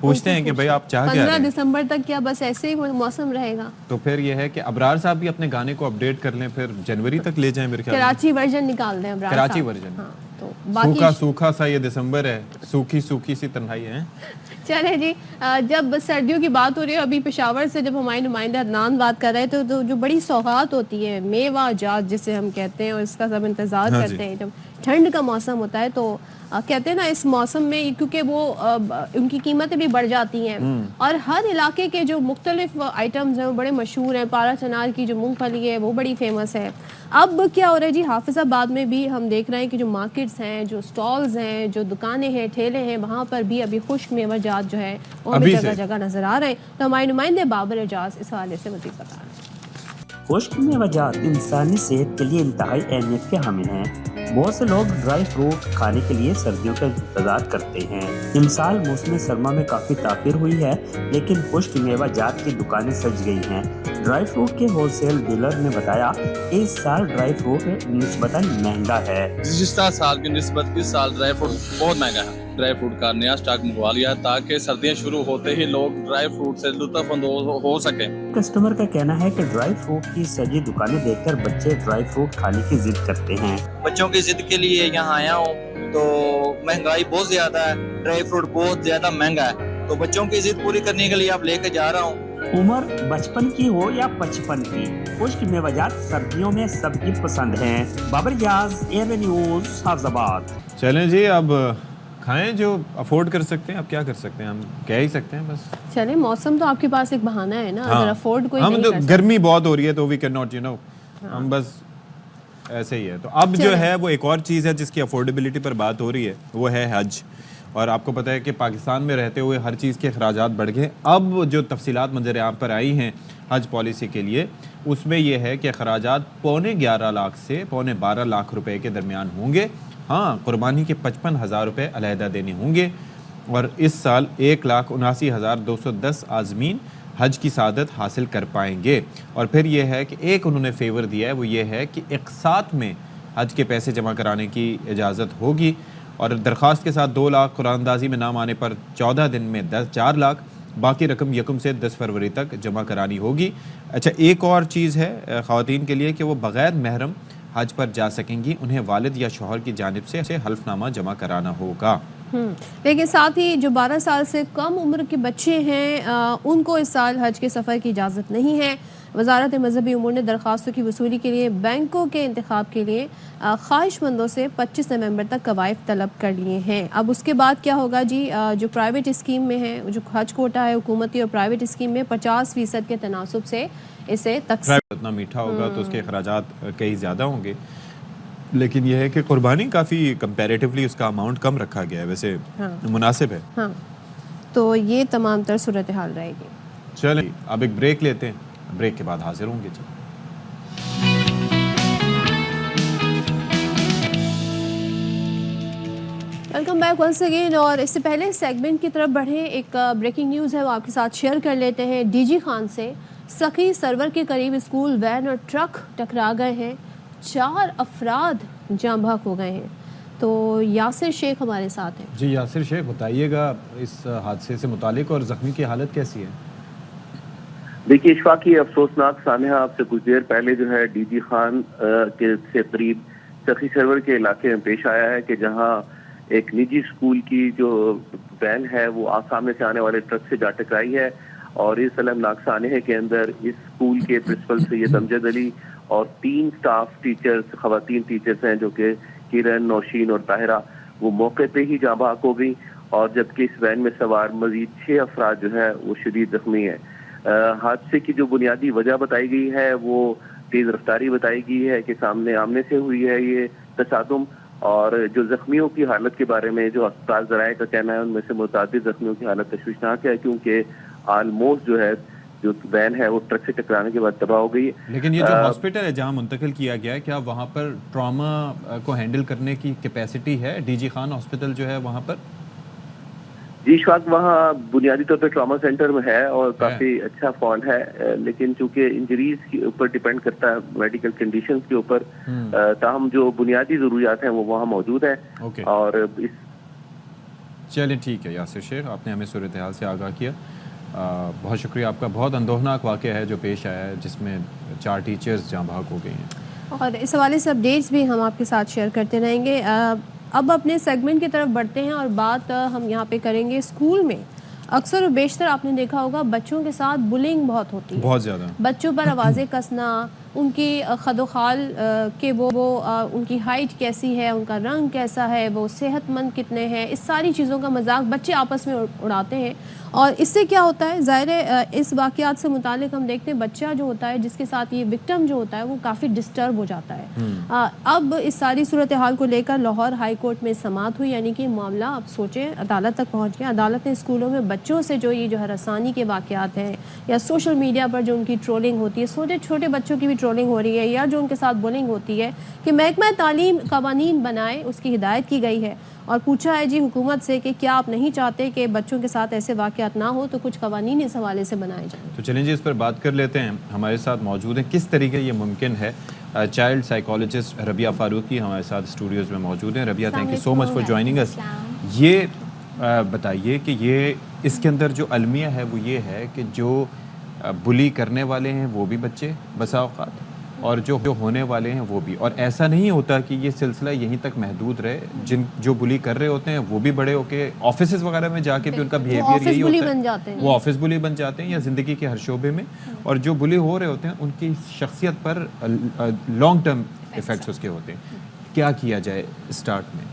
پوچھتے ہیں کہ بھائی آپ چاہ کیا رہے 15 ہیں؟ دسمبر تک کیا بس ایسے ہی موسم رہے گا؟ تو پھر یہ ہے کہ ابرار صاحب بھی اپنے گانے کو اپڈیٹ کر لیں، پھر جنوری تک لے جائیں میرے خیال میں. کراچی ورژن نکال دیں ابرار کراچی صاحب. ورژن. ہاں تو باقی سوکھا سوکھا سا یہ دسمبر ہے، سوکھی سوکھی سی تنہائی ہے. چلے جی، جب سردیوں کی بات ہو رہی ہے، ابھی پشاور سے جب ہمارے نمائندہ عدنان بات کر رہے تھے تو جو بڑی سوغات ہوتی ہے میوہ جات جسے ہم کہتے ہیں، اور اس کا سب انتظار کرتے ہیں جب ٹھنڈ کا موسم ہوتا ہے، تو کہتے ہیں نا اس موسم میں کیونکہ وہ ان کی قیمتیں بھی بڑھ جاتی ہیں، اور ہر علاقے کے جو مختلف آئٹمز ہیں وہ بڑے مشہور ہیں. پارا چنار کی جو مونگ پھلی ہے وہ بڑی فیمس ہے. اب کیا ہو رہا ہے جی، حافظ آباد میں بھی ہم دیکھ رہے ہیں کہ جو مارکیٹس ہیں، جو سٹالز ہیں، جو دکانیں ہیں، ٹھیلے ہیں، وہاں پر بھی ابھی خشک میوہ جات جو ہے وہ ہمیں جگہ جگہ نظر آ رہے ہیں. تو ہمارے نمائندے بابر اعجاز اس حوالے سے مزید بتا رہے ہیں. خشک میوہ جات انسانی صحت کے لیے انتہائی اہمیت کے حامل ہیں. بہت سے لوگ ڈرائی فروٹ کھانے کے لیے سردیوں کا انتظار کرتے ہیں. امسال موسم سرما میں کافی تاخیر ہوئی ہے، لیکن خشک میوہ جات کی دکانیں سج گئی ہیں. ڈرائی فروٹ کے ہول سیل ڈیلر نے بتایا اس سال ڈرائی فروٹ نسبتاً مہنگا ہے. گزشتہ سال کی نسبت اس سال ڈرائی فروٹ بہت مہنگا ہے. ڈرائی فروٹ کا نیا اسٹاک منگوا لیا تاکہ سردیاں شروع ہوتے ہی لوگ ڈرائی فروٹ سے لطف اندوز ہو سکیں. کسٹمر کا کہنا ہے کہ ڈرائی فروٹ کی سجی دکانیں دیکھ کر بچے ڈرائی فروٹ کھانے کی ضد کرتے ہیں. بچوں کی ضد کے لیے یہاں آیا ہوں تو مہنگائی بہت زیادہ ہے، ڈرائی فروٹ بہت زیادہ مہنگا ہے، تو بچوں کی ضد پوری کرنے کے لیے اب لے کے جا رہا ہوں. عمر بچپن کی ہو یا 55 کی، خشک میوہ جات سردیوں میں سب کی پسند ہیں. بابر اعجاز، ANN نیوز، حافظ آباد. چلیں جی، اب کھائیں جو افورڈ کر سکتے ہیں. اب کیا کر سکتے ہیں، ہم کہہ ہی سکتے ہیں بس. چلیں، موسم تو آپ کے پاس ایک بہانہ ہے نا، اگر افورڈ کوئی نہیں کر سکتے. گرمی بہت ہو رہی ہے تو وی کین ناٹ ہم بس ایسے ہی ہے. تو اب جو ہے وہ ایک اور چیز ہے جس کی افورڈیبلٹی پر بات ہو رہی ہے، وہ ہے حج. اور آپ کو پتہ ہے کہ پاکستان میں رہتے ہوئے ہر چیز کے اخراجات بڑھ گئے. اب جو تفصیلات منظر عام پر آئی ہیں حج پالیسی کے لیے، اس میں یہ ہے کہ اخراجات 11.5 لاکھ سے 12.5 لاکھ روپے کے درمیان ہوں گے. ہاں، قربانی کے 55,000 روپے علیحدہ دینے ہوں گے. اور اس سال 1,79,210 عازمین حج کی سعادت حاصل کر پائیں گے. اور پھر یہ ہے کہ ایک انہوں نے فیور دیا ہے، وہ یہ ہے کہ اقساط میں حج کے پیسے جمع کرانے کی اجازت ہوگی. اور درخواست کے ساتھ 2 لاکھ، قرآن اندازی میں نام آنے پر 14 دن میں 4 لاکھ، باقی رقم 1 سے 10 فروری تک جمع کرانی ہوگی. اچھا، ایک اور چیز ہے خواتین کے لیے کہ وہ بغیر محرم حج پر جا سکیں گی. انہیں والد یا شوہر کی جانب سے حلف نامہ جمع کرانا ہوگا. لیکن ساتھ ہی جو 12 سال سے کم عمر کے بچے ہیں ان کو اس سال حج کے سفر کی اجازت نہیں ہے. وزارت مذہبی امور نے درخواستوں کی وصولی کے لیے بینکوں کے انتخاب کے لیے خواہش مندوں سے 25 نومبر تک قوائف طلب کر لیے ہیں. اب اس کے بعد کیا ہوگا جی، جو پرائیویٹ اسکیم میں ہے، جو حج کوٹا ہے حکومتی اور پرائیویٹ اسکیم میں 50% کے تناسب سے اسے تقسیم. اتنا میٹھا ہوگا تو اس کے اخراجات کئی زیادہ ہوں گے. لیکن یہ ہے کہ قربانی کافی کمپیریٹیولی اس کا اماؤنٹ کم رکھا گیا ہے، ویسے مناسب ہے. ہاں، تو یہ تمام تر صورتحال رہے گی. چلیں اب ایک بریک لیتے ہیں، بریک کے بعد حاضر ہوں گے. جی ویلکم بیک ونس اگین. اور اس سے پہلے سیگمنٹ کی طرف بڑھیں، ایک بریکنگ نیوز ہے وہ آپ کے ساتھ شیئر کر لیتے ہیں. ڈی جی خان سے سخی سرور کے قریب اسکول وین اور ٹرک ٹکرا گئے ہیں، 4 افراد جاں بحق ہو گئے ہیں. تو یاسر شیخ ہمارے ساتھ ہیں. جی یاسر شیخ، بتائیے گا اس حادثے سے متعلق اور زخمی کی حالت کیسی ہے؟ دیکھیے اشفاق، یہ افسوسناک سانحہ آپ سے کچھ دیر پہلے جو ہے ڈی جی خان کے سے قریب سخی سرور کے علاقے میں پیش آیا ہے کہ جہاں ایک نجی اسکول کی جو وین ہے وہ سامنے سے آنے والے ٹرک سے جا ٹکرائی ہے. اور اس المناک سانحے کے اندر اس اسکول کے پرنسپل سید امجد علی اور 3 سٹاف ٹیچرز، خواتین ٹیچرز ہیں جو کہ کرن، نوشین اور طاہرہ، وہ موقع پہ ہی جاں بحق ہو گئی. اور جبکہ اس وین میں سوار مزید 6 افراد جو ہے وہ شدید زخمی ہیں. حادثے کی جو بنیادی وجہ بتائی گئی ہے وہ تیز رفتاری بتائی گئی ہے کہ آمنے سے ہوئی ہے یہ تصادم. اور جو زخمیوں کی حالت کے بارے میں جو اسپتال ذرائع کا کہنا ہے ان میں سے متعدد زخمیوں کی حالت تشویشناک ہے، کیونکہ آلموسٹ جو ہے جو وین ہے وہ ٹرک سے ٹکرانے کے بعد تباہ ہو گئی. لیکن یہ جو ہاسپٹل ہے جہاں منتقل کیا گیا ہے، کیا وہاں پر ٹراما کو ہینڈل کرنے کی کیپیسٹی ہے؟ ڈی جی خان ہاسپٹل جو ہے وہاں پر؟ جی اشفاق، وہاں بنیادی طور پہ ٹراما سینٹر میں ہے اور کافی اچھا فنڈ ہے، لیکن چونکہ انجریز کے اوپر ڈیپینڈ کرتا ہے، میڈیکل کنڈیشنز کے اوپر، تاہم جو بنیادی ضروریات ہیں وہ وہاں موجود ہیں. اور چلیں ٹھیک ہے یاسر شیخ، آپ نے ہمیں صورتحال سے آگاہ کیا. بہت شکریہ آپ کا. بہت اندوہناک واقعہ ہے جو پیش آیا ہے جس میں 4 ٹیچرز جاں بحق ہو گئی ہیں، اور اس حوالے سے اپڈیٹس بھی ہم آپ کے ساتھ شیئر کرتے رہیں گے. اب اپنے سیگمنٹ کی طرف بڑھتے ہیں اور بات ہم یہاں پہ کریں گے اسکول میں. اکثر و بیشتر آپ نے دیکھا ہوگا بچوں کے ساتھ بلنگ بہت ہوتی ہے، بہت زیادہ. بچوں پر آوازیں کسنا، ان کی خد و خال کہ وہ ان کی ہائٹ کیسی ہے، ان کا رنگ کیسا ہے، وہ صحت مند کتنے ہیں، اس ساری چیزوں کا مذاق بچے آپس میں اڑاتے ہیں. اور اس سے کیا ہوتا ہے، ظاہر ہے اس واقعات سے متعلق ہم دیکھتے ہیں بچہ جو ہوتا ہے جس کے ساتھ یہ وکٹم جو ہوتا ہے وہ کافی ڈسٹرب ہو جاتا ہے. اب اس ساری صورتحال کو لے کر لاہور ہائی کورٹ میں سماعت ہوئی، یعنی کہ معاملہ اب سوچیں عدالت تک پہنچ گیا. عدالت نے اسکولوں میں بچوں سے جو یہ جو ہراسانی کے واقعات ہیں یا سوشل میڈیا پر جو ان کی ٹرولنگ ہوتی ہے، چھوٹے بچوں کی بھی ٹرولنگ ہو رہی ہے یا جو ان کے ساتھ بلنگ ہوتی ہے، کہ محکمہ تعلیم قوانین بنائے، اس کی ہدایت کی گئی ہے. اور پوچھا ہے جی حکومت سے کہ کیا آپ نہیں چاہتے کہ بچوں کے ساتھ ایسے واقعات نہ ہو، تو کچھ قوانین اس حوالے سے بنائے جائیں. تو چلیں جی اس پر بات کر لیتے ہیں. ہمارے ساتھ موجود ہیں کس طریقے یہ ممکن ہے. چائلڈ سائیکالوجسٹ ربیہ فاروقی ہمارے ساتھ اسٹوڈیوز میں موجود ہیں. Rabia, thank you so much for joining us. یہ بتائیے کہ یہ اس کے اندر جو المیہ ہے وہ یہ ہے کہ جو بلی کرنے والے ہیں وہ بھی بچے بسا اوقات، اور جو ہونے والے ہیں وہ بھی. اور ایسا نہیں ہوتا کہ یہ سلسلہ یہیں تک محدود رہے. جو بلی کر رہے ہوتے ہیں وہ بھی بڑے ہو کے آفیسز وغیرہ میں جا کے بھی ان کا بیہیویئر یہی ہوتا ہے، وہ آفس بلی بن جاتے ہیں یا زندگی کے ہر شعبے میں. اور جو بلی ہو رہے ہوتے ہیں ان کی شخصیت پر لانگ ٹرم ایفیکٹس اس کے ہوتے ہیں. کیا کیا جائے اسٹارٹ میں؟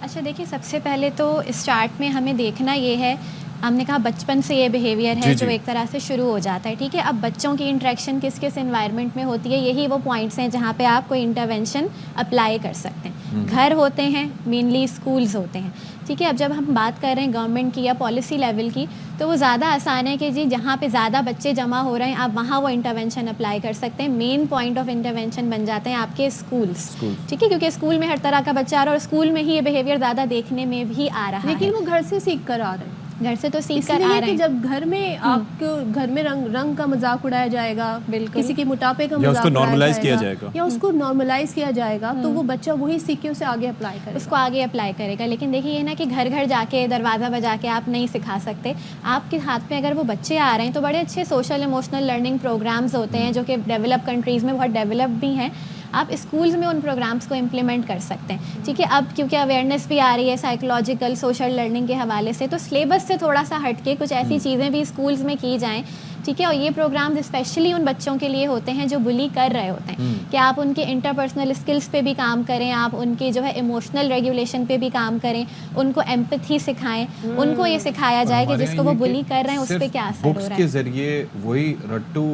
اچھا دیکھیے، سب سے پہلے تو اسٹارٹ میں ہمیں دیکھنا یہ ہے، ہم نے کہا بچپن سے یہ بیہیویئر ہے جو ایک طرح سے شروع ہو جاتا ہے. ٹھیک ہے، اب بچوں کی انٹریکشن کس کس انوائرمنٹ میں ہوتی ہے، یہی وہ پوائنٹس ہیں جہاں پہ آپ کوئی انٹرونشن اپلائی کر سکتے ہیں. گھر ہوتے ہیں، مینلی اسکولز ہوتے ہیں. ٹھیک ہے، اب جب ہم بات کر رہے ہیں گورنمنٹ کی یا پالیسی لیول کی، تو وہ زیادہ آسان ہے کہ جی جہاں پہ زیادہ بچے جمع ہو رہے ہیں آپ وہاں وہ انٹرونشن اپلائی کر سکتے ہیں. مین پوائنٹ آف انٹرونشن بن جاتے ہیں آپ کے اسکولس. ٹھیک ہے، کیونکہ اسکول میں ہر طرح کا بچہ آ رہا ہے اور اسکول میں ہی یہ بیہیویئر زیادہ دیکھنے میں بھی آ رہا ہے. لیکن وہ گھر سے سیکھ کر آ رہے ہیں، گھر سے تو سیکھ کر آ رہے ہیں. جب گھر میں آپ کو گھر میں رنگ کا مذاق اڑایا جائے گا، کسی کے موٹاپے کا مذاق نارملائز کیا جائے گا یا اس کو نارملائز کیا جائے گا، تو وہ بچہ وہی سیکھ کے اسے آگے اپلائی کرے گا، اس کو آگے اپلائی کرے گا. لیکن دیکھیے یہ نا کہ گھر گھر جا کے دروازہ بجا کے آپ نہیں سکھا سکتے. آپ کے ہاتھ میں اگر وہ بچے آ رہے ہیں تو بڑے اچھے سوشل ایموشنل لرننگ پروگرامز ہوتے ہیں جو کہ ڈیولپ کنٹریز میں بہت ڈیولپ بھی ہیں. آپ اسکولز میں ان پروگرامز کو امپلیمنٹ کر سکتے ہیں. ٹھیک ہے، اب کیونکہ اویئرنیس بھی آ رہی ہے سائیکولوجیکل سوشل لرننگ کے حوالے سے، تو سلیبس سے تھوڑا سا ہٹ کے کچھ ایسی چیزیں بھی اسکولز میں کی جائیں. ٹھیک ہے، اور یہ پروگرامز اسپیشلی ان بچوں کے لیے ہوتے ہیں جو بلی کر رہے ہوتے ہیں، کہ آپ ان کے انٹرپرسنل اسکلس پہ بھی کام کریں، آپ ان کے جو ہے ایموشنل ریگولیشن پہ بھی کام کریں، ان کو ایمپتھی سکھائیں، ان کو یہ سکھایا جائے کہ جس کو وہ بلی کر رہے ہیں اس پہ کیا اثر ہو رہا ہے. بکس کے ذریعے وہی رٹو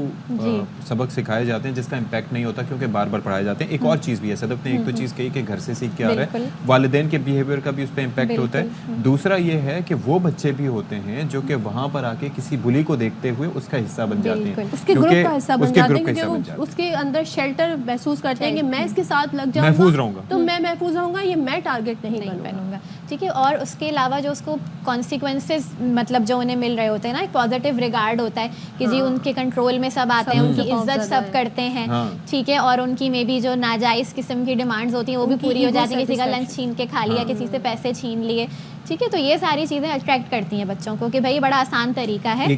سبق سکھائے جاتے ہیں جس کا امپیکٹ نہیں ہوتا کیونکہ بار بار پڑھائے جاتے ہیں. ایک اور چیز بھی ہے صدف نے ایک تو چیز کہی کہ گھر سے سیکھ کے آ رہا ہے، والدین کے بیہیویئر کا بھی اس پہ امپیکٹ ہوتا ہے. دوسرا یہ ہے کہ وہ بچے بھی ہوتے ہیں جو کہ وہاں پر آ کے کسی بلی کو دیکھتے ہوئے اس کا حصہ بن جاتے ہیں، اس کے گروپ کا حصہ بن جاتے ہیں، کیونکہ وہ اس کے اندر شیلٹر محسوس کرتے ہیں کہ میں اس کے ساتھ لگ جاؤں محفوظ رہوں گا، تو میں محفوظ رہوں گا، یہ میں ٹارگٹ نہیں بنوں گا. ٹھیک ہے، اور اس کے علاوہ جو اس کو کانسیکوینسز مطلب جو انہیں مل رہے ہوتے ہیں نا، ایک پازیٹیو ریگارڈ ہوتا ہے کہ جی ان کے کنٹرول میں سب آتے ہیں، ان کی عزت سب کرتے ہیں. ٹھیک ہے، اور ان کی میں بھی جو ناجائز قسم کی ڈیمانڈز ہوتی ہیں وہ بھی پوری ہو جاتی ہیں. کسی کا لنچ چھین کے کھا لیا، کسی سے پیسے چھین لیے. ٹھیک ہے، تو یہ ساری چیزیں اٹریکٹ کرتی ہیں بچوں کو کہ بھائی بڑا آسان طریقہ ہے.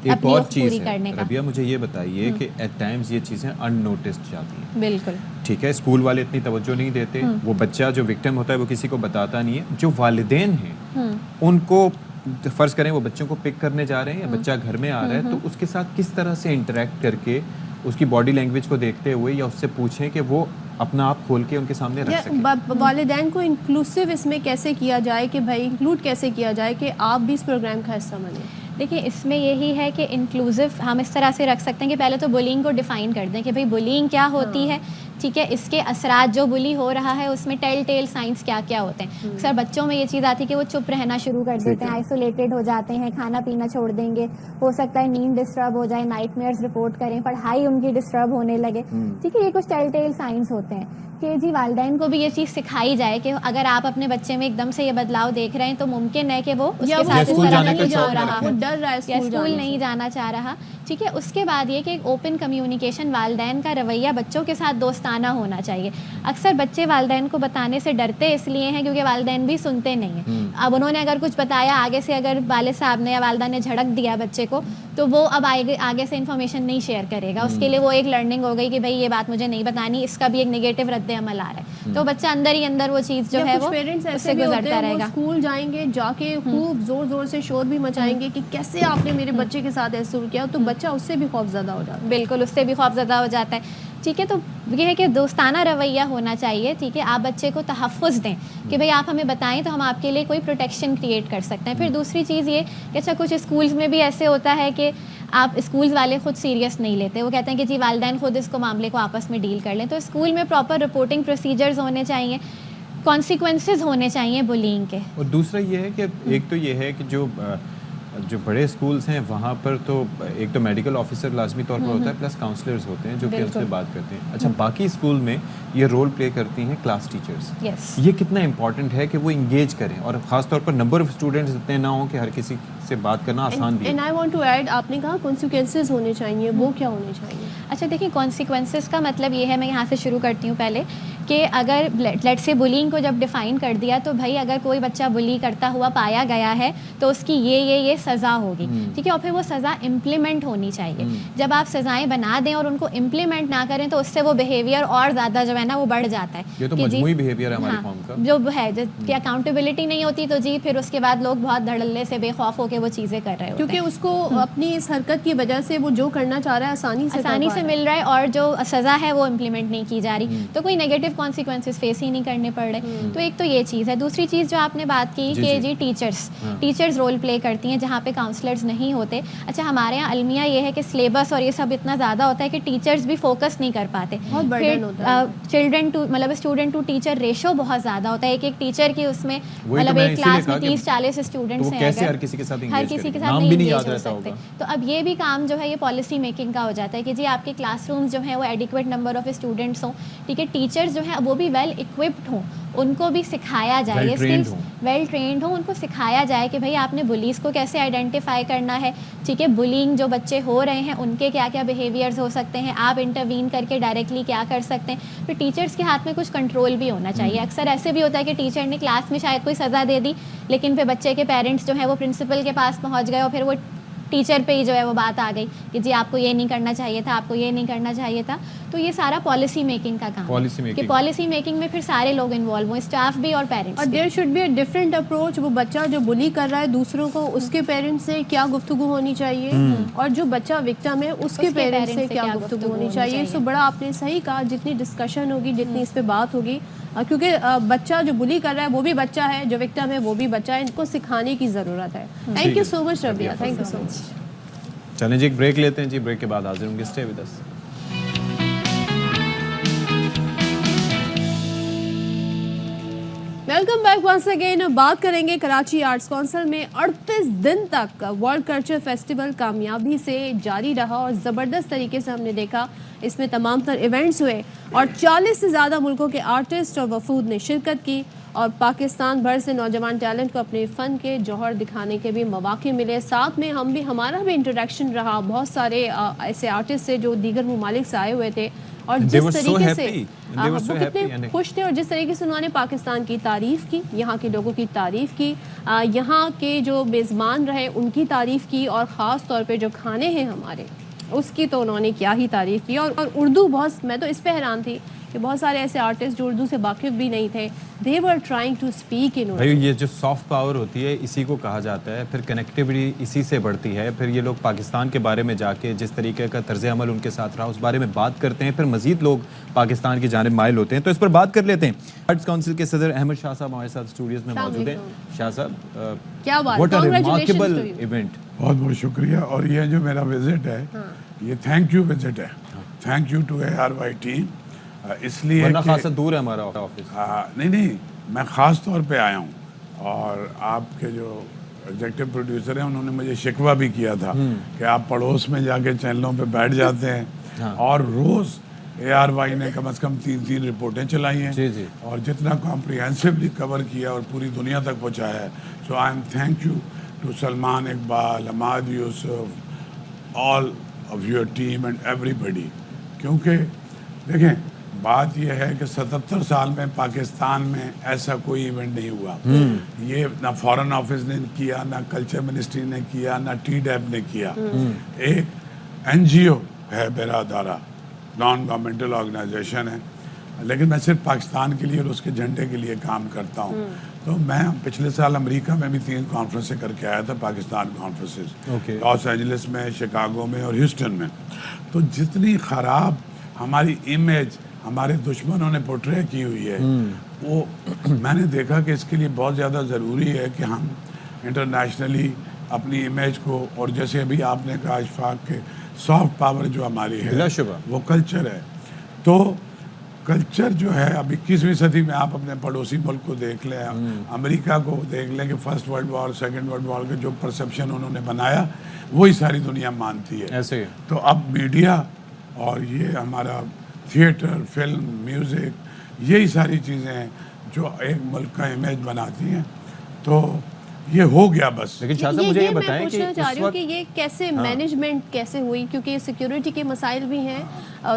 ایک اور چیز ہے ربیہ، مجھے یہ بتائیے کہ ایٹ ٹائمز یہ چیزیں ان نوٹسڈ جاتی ہیں. بالکل ٹھیک ہے، اسکول والے اتنی توجہ نہیں دیتے، وہ بچہ جو وکٹم ہوتا ہے وہ کسی کو بتاتا نہیں ہے. جو والدین ہیں ان کو فرض کریں وہ بچوں کو پک کرنے جا رہے ہیں یا بچہ گھر میں آ رہا ہے، تو اس کے ساتھ کس طرح سے انٹریکٹ کر کے اس کی باڈی لینگویج کو دیکھتے ہوئے یا اس سے پوچھیں کہ وہ اپنا آپ کھول کے ان کے سامنے رکھ سکیں. والدین کو انکلوسیو اس میں کیسے کیا جائے کہ بھائی انکلوڈ کیسے کیا جائے کہ آپ بھی اس پروگرام کا حصہ بنیں. دیکھیے اس میں یہی ہے کہ انکلوزیو ہم اس طرح سے رکھ سکتے ہیں کہ پہلے تو بلینگ کو ڈیفائن کر دیں کہ بھائی بلینگ کیا ہوتی ہے. ٹھیک ہے، اس کے اثرات جو بلی ہو رہا ہے اس میں ٹیل ٹیل سائنس کیا کیا ہوتے ہیں. اکثر بچوں میں یہ چیز آتی ہے کہ وہ چپ رہنا شروع کر دیتے ہیں، آئسولیٹڈ ہو جاتے ہیں، کھانا پینا چھوڑ دیں گے، ہو سکتا ہے نیند ڈسٹرب ہو جائے، نائٹ میئرز رپورٹ کریں، پڑھائی ان کی ڈسٹرب ہونے لگے. ٹھیک ہے، یہ کچھ ٹیل ٹیل سائنس ہوتے ہیں کہ جی والدین کو بھی یہ چیز سکھائی جائے کہ اگر آپ اپنے بچے میں ایک دم سے یہ بدلاؤ دیکھ رہے ہیں تو ممکن ہے کہ وہ اس کے ساتھ اس طرح نہیں جا رہا، ڈر رہا ہے، اسکول نہیں جانا چاہ رہا. ٹھیک ہے، اس کے بعد یہ کہ ایک اوپن کمیونیکیشن، والدین کا رویہ بچوں کے ساتھ دوستانہ دوستانہ ہونا چاہیے. اکثر بچے والدین کو بتانے سے ڈرتے اس لیے ہیں کیونکہ والدین بھی سنتے نہیں ہیں. اب انہوں نے اگر کچھ بتایا آگے سے, اگر والد صاحب نے یا والدہ نے جھڑک دیا بچے کو, تو وہ اب آگے سے انفارمیشن نہیں شیئر کرے گا. اس کے لیے وہ ایک لرننگ ہو گئی کہ بھائی یہ بات مجھے نہیں بتانی, اس کا بھی ایک نگیٹو رد عمل آ رہا ہے. تو بچہ اندر ہی اندر وہ چیز جو ہے وہ اس سے گزرتا رہے گا. اسکول جائیں گے, جا کے خوب زور زور سے شور بھی مچائیں گے کہ کیسے آپ نے میرے بچے کے ساتھ ایسا کیا, تو بچہ اس سے بھی خوف زدہ ہو جاتا ہے. بالکل, اس سے بھی خوف زدہ ہو جاتا ہے. ٹھیک ہے, تو یہ ہے کہ دوستانہ رویہ ہونا چاہیے. ٹھیک ہے, آپ بچے کو تحفظ دیں کہ بھئی آپ ہمیں بتائیں تو ہم آپ کے لیے کوئی پروٹیکشن کریٹ کر سکتے ہیں. پھر دوسری چیز یہ کہ اچھا کچھ اسکولز میں بھی ایسے ہوتا ہے کہ آپ اسکولز والے خود سیریس نہیں لیتے. وہ کہتے ہیں کہ جی والدین خود اس کو معاملے کو آپس میں ڈیل کر لیں. تو اسکول میں پراپر رپورٹنگ پروسیجرز ہونے چاہیے, کانسیکوینسز ہونے چاہیے بولینگ کے. اور دوسرا یہ ہے کہ ایک تو یہ ہے کہ جو بڑے اسکولز ہیں وہاں پر تو ایک تو میڈیکل آفیسر لازمی طور پر ہوتا ہے, پلس کاؤنسلرز ہوتے ہیں جو کہ ان سے بات کرتے ہیں. اچھا, باقی اسکول میں یہ رول پلے کرتی ہیں کلاس ٹیچرز. یہ کتنا امپورٹنٹ ہے کہ وہ انگیج کریں, اور خاص طور پر نمبر آف اسٹوڈنٹس اتنے نہ ہوں کہ ہر کسی سے بات کرنا آسان بھی. And I want to add, آپ نے کہا کانسیکوینسز ہونے چاہیے, وہ کیا ہونے چاہیے؟ اچھا دیکھیں, کانسیکوینسز کا مطلب یہ ہے, میں یہاں سے شروع کرتی ہوں پہلے, کہ اگر لیٹ سے بلینگ کو جب ڈیفائن کر دیا تو بھائی اگر کوئی بچہ بلی کرتا ہوا پایا گیا ہے تو اس کی یہ سزا ہوگی. ٹھیک ہے, اور پھر وہ سزا امپلیمنٹ ہونی چاہیے. جب آپ سزائیں بنا دیں اور ان کو امپلیمنٹ نہ کریں تو اس سے وہ بیہیویئر اور زیادہ جو ہے نا وہ بڑھ جاتا ہے. یہ تو مجموعی بیہیویئر ہے ہماری قوم کا جو ہے, کہ اکاؤنٹیبلٹی نہیں ہوتی تو جی پھر اس کے بعد لوگ بہت دھڑلے سے بے خوف ہو کے وہ چیزیں کر رہے ہوتے ہیں, کیونکہ اس کو اپنی اس حرکت کی وجہ سے وہ جو کرنا چاہ رہا ہے آسانی سے مل رہا ہے, اور جو سزا ہے وہ امپلیمنٹ نہیں کی جا رہی, تو کوئی نیگیٹو کانسیکوینسز فیس ہی نہیں کرنے پڑ رہے. تو ایک تو یہ چیز ہے. دوسری چیز جو آپ نے بات کی کہ جی ٹیچرز رول پلے کرتی ہیں جہاں پہ کاؤنسلرز نہیں ہوتے. اچھا, ہمارے یہاں المیہ یہ ہے کہ سلیبس اور یہ سب اتنا زیادہ ہوتا ہے کہ ٹیچرز بھی فوکس نہیں کر پاتے. چلڈرن ٹو مطلب اسٹوڈنٹ ٹو ٹیچر ریشو بہت زیادہ ہوتا ہے. ایک ٹیچر کی اس میں مطلب ایک کلاس میں 30-40 اسٹوڈنٹس ہیں, ہر کسی کے ساتھ نہیں انگیج ہو سکتے. تو اب یہ بھی کام جو ہے یہ پالیسی میکنگ کا ہو جاتا ہے کہ جی آپ کے کلاس رومز جو ہیں وہ ایڈیکویٹ نمبر آف اسٹوڈنٹس ہوں. ٹھیک ہے, ٹیچرز جو ہیں وہ بھی ویل اکوپڈ ہوں, ان کو بھی سکھایا جائے, ویل ٹرینڈ ہوں, ان کو سکھایا جائے کہ بھئی آپ نے بلیز کو کیسے آئیڈینٹیفائی کرنا ہے. ٹھیک ہے, بلینگ جو بچے ہو رہے ہیں ان کے کیا کیا بیہیویئرز ہو سکتے ہیں, آپ انٹروین کر کے ڈائریکٹلی کیا کر سکتے ہیں. پھر ٹیچرز کے ہاتھ میں کچھ کنٹرول بھی ہونا چاہیے. اکثر ایسے بھی ہوتا ہے کہ ٹیچر نے کلاس میں شاید کوئی سزا دے دی, لیکن پھر بچے کے پیرنٹس جو ہیں وہ پرنسپل کے پاس پہنچ گئے اور پھر وہ ٹیچر پہ ہی جو ہے وہ بات آ گئی کہ جی آپ کو یہ نہیں کرنا چاہیے تھا, آپ کو یہ نہیں کرنا چاہیے تھا. تو یہ سارا پالیسی میکنگ کا کام ہے کہ پالیسی میکنگ میں پھر سارے لوگ انوالو ہوں, اسٹاف بھی اور پیرنٹس. اور there should be a different approach. وہ بچہ جو بلی کر رہا ہے دوسروں کو, اس کے پیرنٹس سے کیا گفتگو ہونی چاہیے, اور جو بچہ وکٹم ہے اس کے پیرنٹس سے کیا گفتگو ہونی چاہیے. سو بڑا آپ نے صحیح کہا, جتنی ڈسکشن ہوگی, جتنی اس پہ بات ہوگی, کیونکہ بچہ جو بلی کر رہا ہے وہ بھی بچہ ہے, جو وکٹم ہے وہ بھی بچہ ہے, ان کو سکھانے کی ضرورت ہے. Thank you so much Rabia, thank you so much. چلیں جی ایک بریک لیتے ہیں جی, بریک کے بعد حاضر ہوں گے. Stay with us. Welcome back once again. بات کریں گے کراچی آرٹس کونسل میں 38 دن تک ورلڈ کلچر فیسٹیول کامیابی سے جاری رہا اور زبردست طریقے سے ہم نے دیکھا. اس میں تمام تر ایونٹس ہوئے اور 40 سے زیادہ ملکوں کے آرٹسٹ اور وفود نے شرکت کی, اور پاکستان بھر سے نوجوان ٹیلنٹ کو اپنے فن کے جوہر دکھانے کے بھی مواقع ملے. ساتھ میں ہمارا بھی انٹریکشن رہا بہت سارے ایسے آرٹسٹ سے جو دیگر ممالک سے آئے ہوئے تھے, اور جس طریقے سے وہ کتنے خوش تھے, اور جس طریقے سے انہوں نے پاکستان کی تعریف کی, یہاں کے لوگوں کی تعریف کی, یہاں کے جو میزبان رہے ان کی تعریف کی, اور خاص طور پہ جو کھانے ہیں ہمارے اس کی تو انہوں نے کیا ہی تعریف کی. اور اردو بہت, میں تو اس پہ حیران تھی کہ بہت سارے ایسے آرٹسٹ جو اردو سے واقف بھی نہیں تھے, they were trying to speak in بھائی یہ جو سافٹ پاور ہوتی ہے اسی کو کہا جاتا ہے, پھر کنیکٹیوٹی اسی سے بڑھتی ہے. پھر یہ لوگ پاکستان کے بارے میں جا کے جس طریقے کا طرز عمل ان کے ساتھ رہا اس بارے میں بات کرتے ہیں, پھر مزید لوگ پاکستان کی جانب مائل ہوتے ہیں. تو اس پر بات کر لیتے ہیں. آرٹس کونسل کے صدر احمد شاہ صاحب ہمارے ساتھ اسٹوڈیوز میں موجود ہیں. شاہ صاحب, کیا بات, واٹ اے ریمارکیبل ایونٹ. بہت بہت شکریہ. اور یہ جو میرا وزٹ ہے یہ تھینک یو وزٹ ہے, thank you to ARY team. اس لیے ورنہ خاصا دور ہے ہمارا آفس. نہیں, میں خاص طور پہ آیا ہوں, اور آپ کے جو ایگزیکٹو پروڈیوسر ہیں انہوں نے مجھے شکوہ بھی کیا تھا کہ آپ پڑوس میں جا کے چینلوں پہ بیٹھ جاتے ہیں, اور روز ARY نے کم از کم 3 رپورٹیں چلائی ہیں, اور جتنا کمپریہنسولی کور کیا اور پوری دنیا تک پہنچایا ہے. So I am thank you to Salman Iqbal, Hammad Yousuf, all of your team and everybody. کیونکہ دیکھیں بات یہ ہے کہ 77 سال میں پاکستان میں ایسا کوئی ایونٹ نہیں ہوا. یہ نہ فارن آفس نے کیا, نہ کلچر منسٹری نے کیا, نہ ٹی ڈیپ نے کیا. ایک NGO ہے برادارہ, نان گورنمنٹل آرگنائزیشن ہے, لیکن میں صرف پاکستان کے لیے اور اس کے جھنڈے کے لیے کام کرتا ہوں. تو میں پچھلے سال امریکہ میں بھی 3 کانفرنسیں کر کے آیا تھا, پاکستان کانفرنسز, لاس اینجلس میں, شکاگو میں اور ہیوسٹن میں. تو جتنی خراب ہماری امیج ہمارے دشمنوں نے پورٹرے کی ہوئی ہے, وہ میں نے دیکھا کہ اس کے لیے بہت زیادہ ضروری ہے کہ ہم انٹرنیشنلی اپنی امیج کو, اور جیسے ابھی آپ نے کہا اشفاق کے سافٹ پاور جو ہماری ہے وہ کلچر ہے. تو کلچر جو ہے اب 21ویں صدی میں آپ اپنے پڑوسی ملک کو دیکھ لیں, امریکہ کو دیکھ لیں کہ first world war, second world war کے جو پرسیپشن انہوں نے بنایا وہی ساری دنیا مانتی ہے. ایسے تو اب میڈیا اور یہ ہمارا تھیٹر, فلم, میوزک, یہی ساری چیزیں ہیں جو ایک ملک کا امیج بناتی ہیں. تو یہ ہو گیا بس. لیکن شاہ صاحب مجھے یہ بتائیں کہ میں پوچھنا چاہ رہی ہوں کہ یہ کیسے مینجمنٹ کیسے ہوئی, کیونکہ سیکیورٹی کے مسائل بھی ہیں.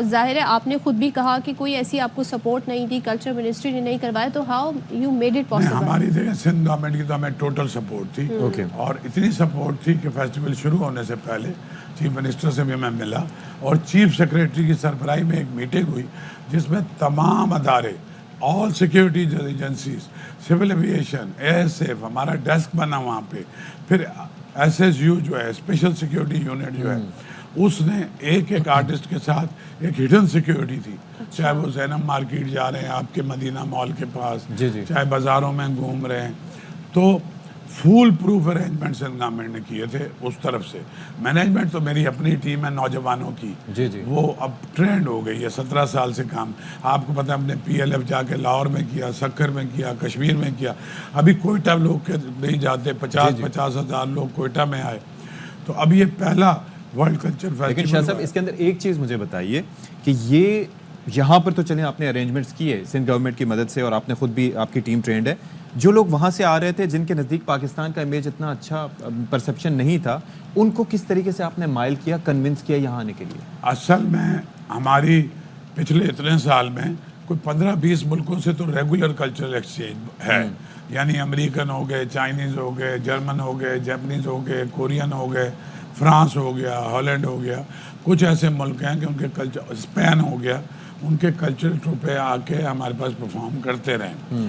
ظاہر ہے آپ نے خود بھی کہا کہ کوئی ایسی آپ کو سپورٹ نہیں تھی, کلچر منسٹری نے نہیں کروایا, تو how you made it possible? ہماری جگہ سندھ گورنمنٹ کی تو ہمیں ٹوٹل سپورٹ تھی, اور اتنی سپورٹ تھی کہ فیسٹیول شروع ہونے سے پہلے چیف منسٹر سے بھی میں ملا, اور چیف سیکریٹری کی سربراہی میں ایک میٹنگ ہوئی جس میں تمام ادارے, all security agencies, civil aviation, ASF, ہمارا ڈیسک بنا وہاں پہ, پھر SSU جو ہے اسپیشل سیکیورٹی یونٹ جو ہے, اس نے ایک آرٹسٹ کے ساتھ ایک ہڈن سیکیورٹی تھی, چاہے وہ زینب مارکیٹ جا رہے ہیں آپ کے مدینہ مال کے پاس, چاہے بازاروں میں گھوم رہے ہیں. تو فول پروف ارینجمنٹس گورنمنٹ نے کیے تھے اس طرف سے. مینجمنٹ تو میری اپنی ٹیم ہے نوجوانوں کی, وہ اب ٹرینڈ ہو گئی ہے, 17 سال سے کام. آپ کو پتہ ہے ہم نے PLF جا کے لاہور میں کیا, سکر میں کیا, کشمیر میں کیا, ابھی کوئٹہ لوگ نہیں جاتے, 50 ہزار لوگ کوئٹہ میں آئے. تو اب یہ پہلا ورلڈ کلچر فیسٹیول. لیکن شاہ صاحب اس کے اندر ایک چیز مجھے بتائیے کہ یہ یہاں پر تو چلیں آپ نے ارینجمنٹس کیے سندھ گورنمنٹ کی مدد سے, اور آپ نے خود بھی, آپ کی ٹیم ٹرینڈ ہے. جو لوگ وہاں سے آ رہے تھے جن کے نزدیک پاکستان کا امیج اتنا اچھا پرسیپشن نہیں تھا, ان کو کس طریقے سے آپ نے مائل کیا, کنونس کیا یہاں آنے کے لیے؟ اصل میں ہماری پچھلے اتنے سال میں کوئی 15-20 ملکوں سے تو ریگولر کلچرل ایکسچینج ہے. یعنی امریکن ہو گئے, چائنیز ہو گئے, جرمن ہو گئے, جیپنیز ہو گئے, کورین ہو گئے, فرانس ہو گیا, ہالینڈ ہو گیا. کچھ ایسے ملک ہیں کہ ان کے کلچر, اسپین ہو گیا, ان کے کلچرل ٹروپے آ کے ہمارے پاس پرفارم کرتے رہے.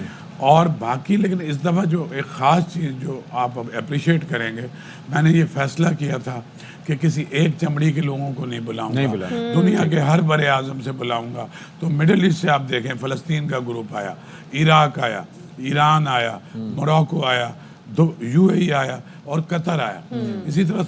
اور باقی لیکن اس دفعہ جو ایک خاص چیز جو آپ اپریشیٹ کریں گے, میں نے یہ فیصلہ کیا تھا کہ کسی ایک چمڑی کے لوگوں کو نہیں بلاؤں گا, دنیا کے ہر بر اعظم سے بلاؤں گا. تو مڈل ایسٹ سے آپ دیکھیں فلسطین کا گروپ آیا, عراق آیا, ایران آیا, موراکو آیا, UAE آیا اور قطر آیا. اسی طرح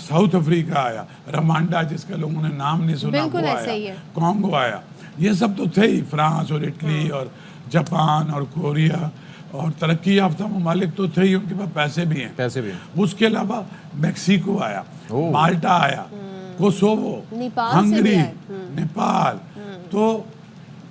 ساؤتھ افریقہ آیا, روانڈا جس کا لوگوں نے نام نہیں سنا وہ آیا, کانگو آیا. یہ سب تو تھے ہی, فرانس اور اٹلی اور جاپان اور کوریا اور ترقی یافتہ ممالک تو تھے ہی, ان کے پاس پیسے بھی ہیں. اس کے علاوہ میکسیکو آیا, مالٹا آیا, کوسوو, ہنگری, نیپال. تو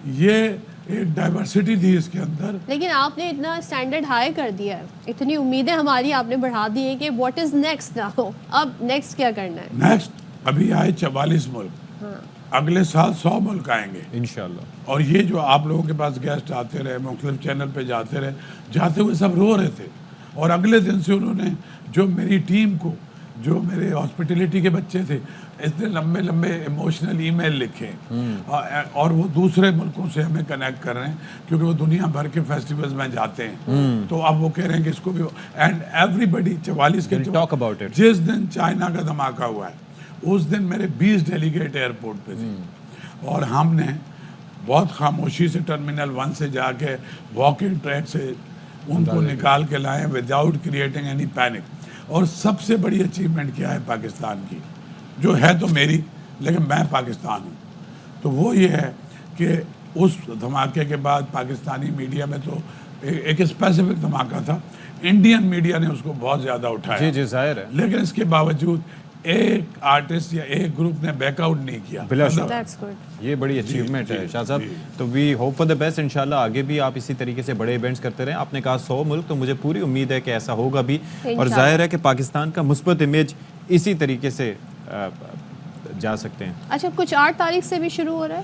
یہ ایک ڈائیورسٹی تھی اس کے اندر. لیکن آپ نے اتنا سٹینڈرڈ ہائی کر دیا ہے, اتنی امیدیں ہماری آپ نے بڑھا دی ہیں کہ واٹ از نیکسٹ ناؤ, اب نیکسٹ کیا کرنا ہے؟ نیکسٹ ابھی آئے 44 ملک, اگلے سال 100 ملک آئیں گے انشاءاللہ. اور یہ جو آپ لوگوں کے پاس گیسٹ آتے رہے, مختلف چینل پہ جاتے رہے, جاتے ہوئے سب رو رہے تھے. اور اگلے دن سے انہوں نے جو میری ٹیم کو, جو میرے ہاسپٹیلٹی کے بچے تھے, اتنے لمبے لمبے ایموشنل ای میل لکھے, اور وہ دوسرے ملکوں سے ہمیں کنیکٹ کر رہے ہیں کیونکہ وہ دنیا بھر کے فیسٹیولز میں جاتے ہیں. تو اب وہ کہہ رہے ہیں کہ اس کو بھی, اینڈ ایوری بڈی 44 کے جس دن چائنا کا دھماکہ ہوا ہے اس دن میرے 20 ڈیلیگیٹ ایئرپورٹ پہ تھے, اور ہم نے بہت خاموشی سے ٹرمینل 1 سے جا کے واکنگ ٹریک سے ان کو نکال کے لائے وداؤٹ کریٹنگ اینی پینک. اور سب سے بڑی اچیومنٹ کیا ہے پاکستان کی, جو ہے تو میری لیکن میں پاکستان ہوں, تو وہ یہ ہے کہ اس دھماکے کے بعد پاکستانی میڈیا میں تو ایک اسپیسیفک دھماکہ تھا, انڈین میڈیا نے اس کو بہت زیادہ اٹھایا. جی ظاہر ہے. لیکن اس کے باوجود ایک آرٹسٹ یا ایک گروپ نے بیک آؤٹ نہیں کیا. یہ بڑی اچیومنٹ ہے شاہ صاحب. تو we hope for the best, انشاءاللہ آگے بھی آپ اسی طریقے سے بڑے ایونٹس کرتے رہیں. آپ نے کہا 100 ملک, تو مجھے پوری امید ہے کہ ایسا ہوگا بھی, اور ظاہر ہے کہ پاکستان کا مثبت امیج اسی طریقے سے جا سکتے ہیں. اچھا, کچھ 8 تاریخ سے بھی شروع ہو رہا ہے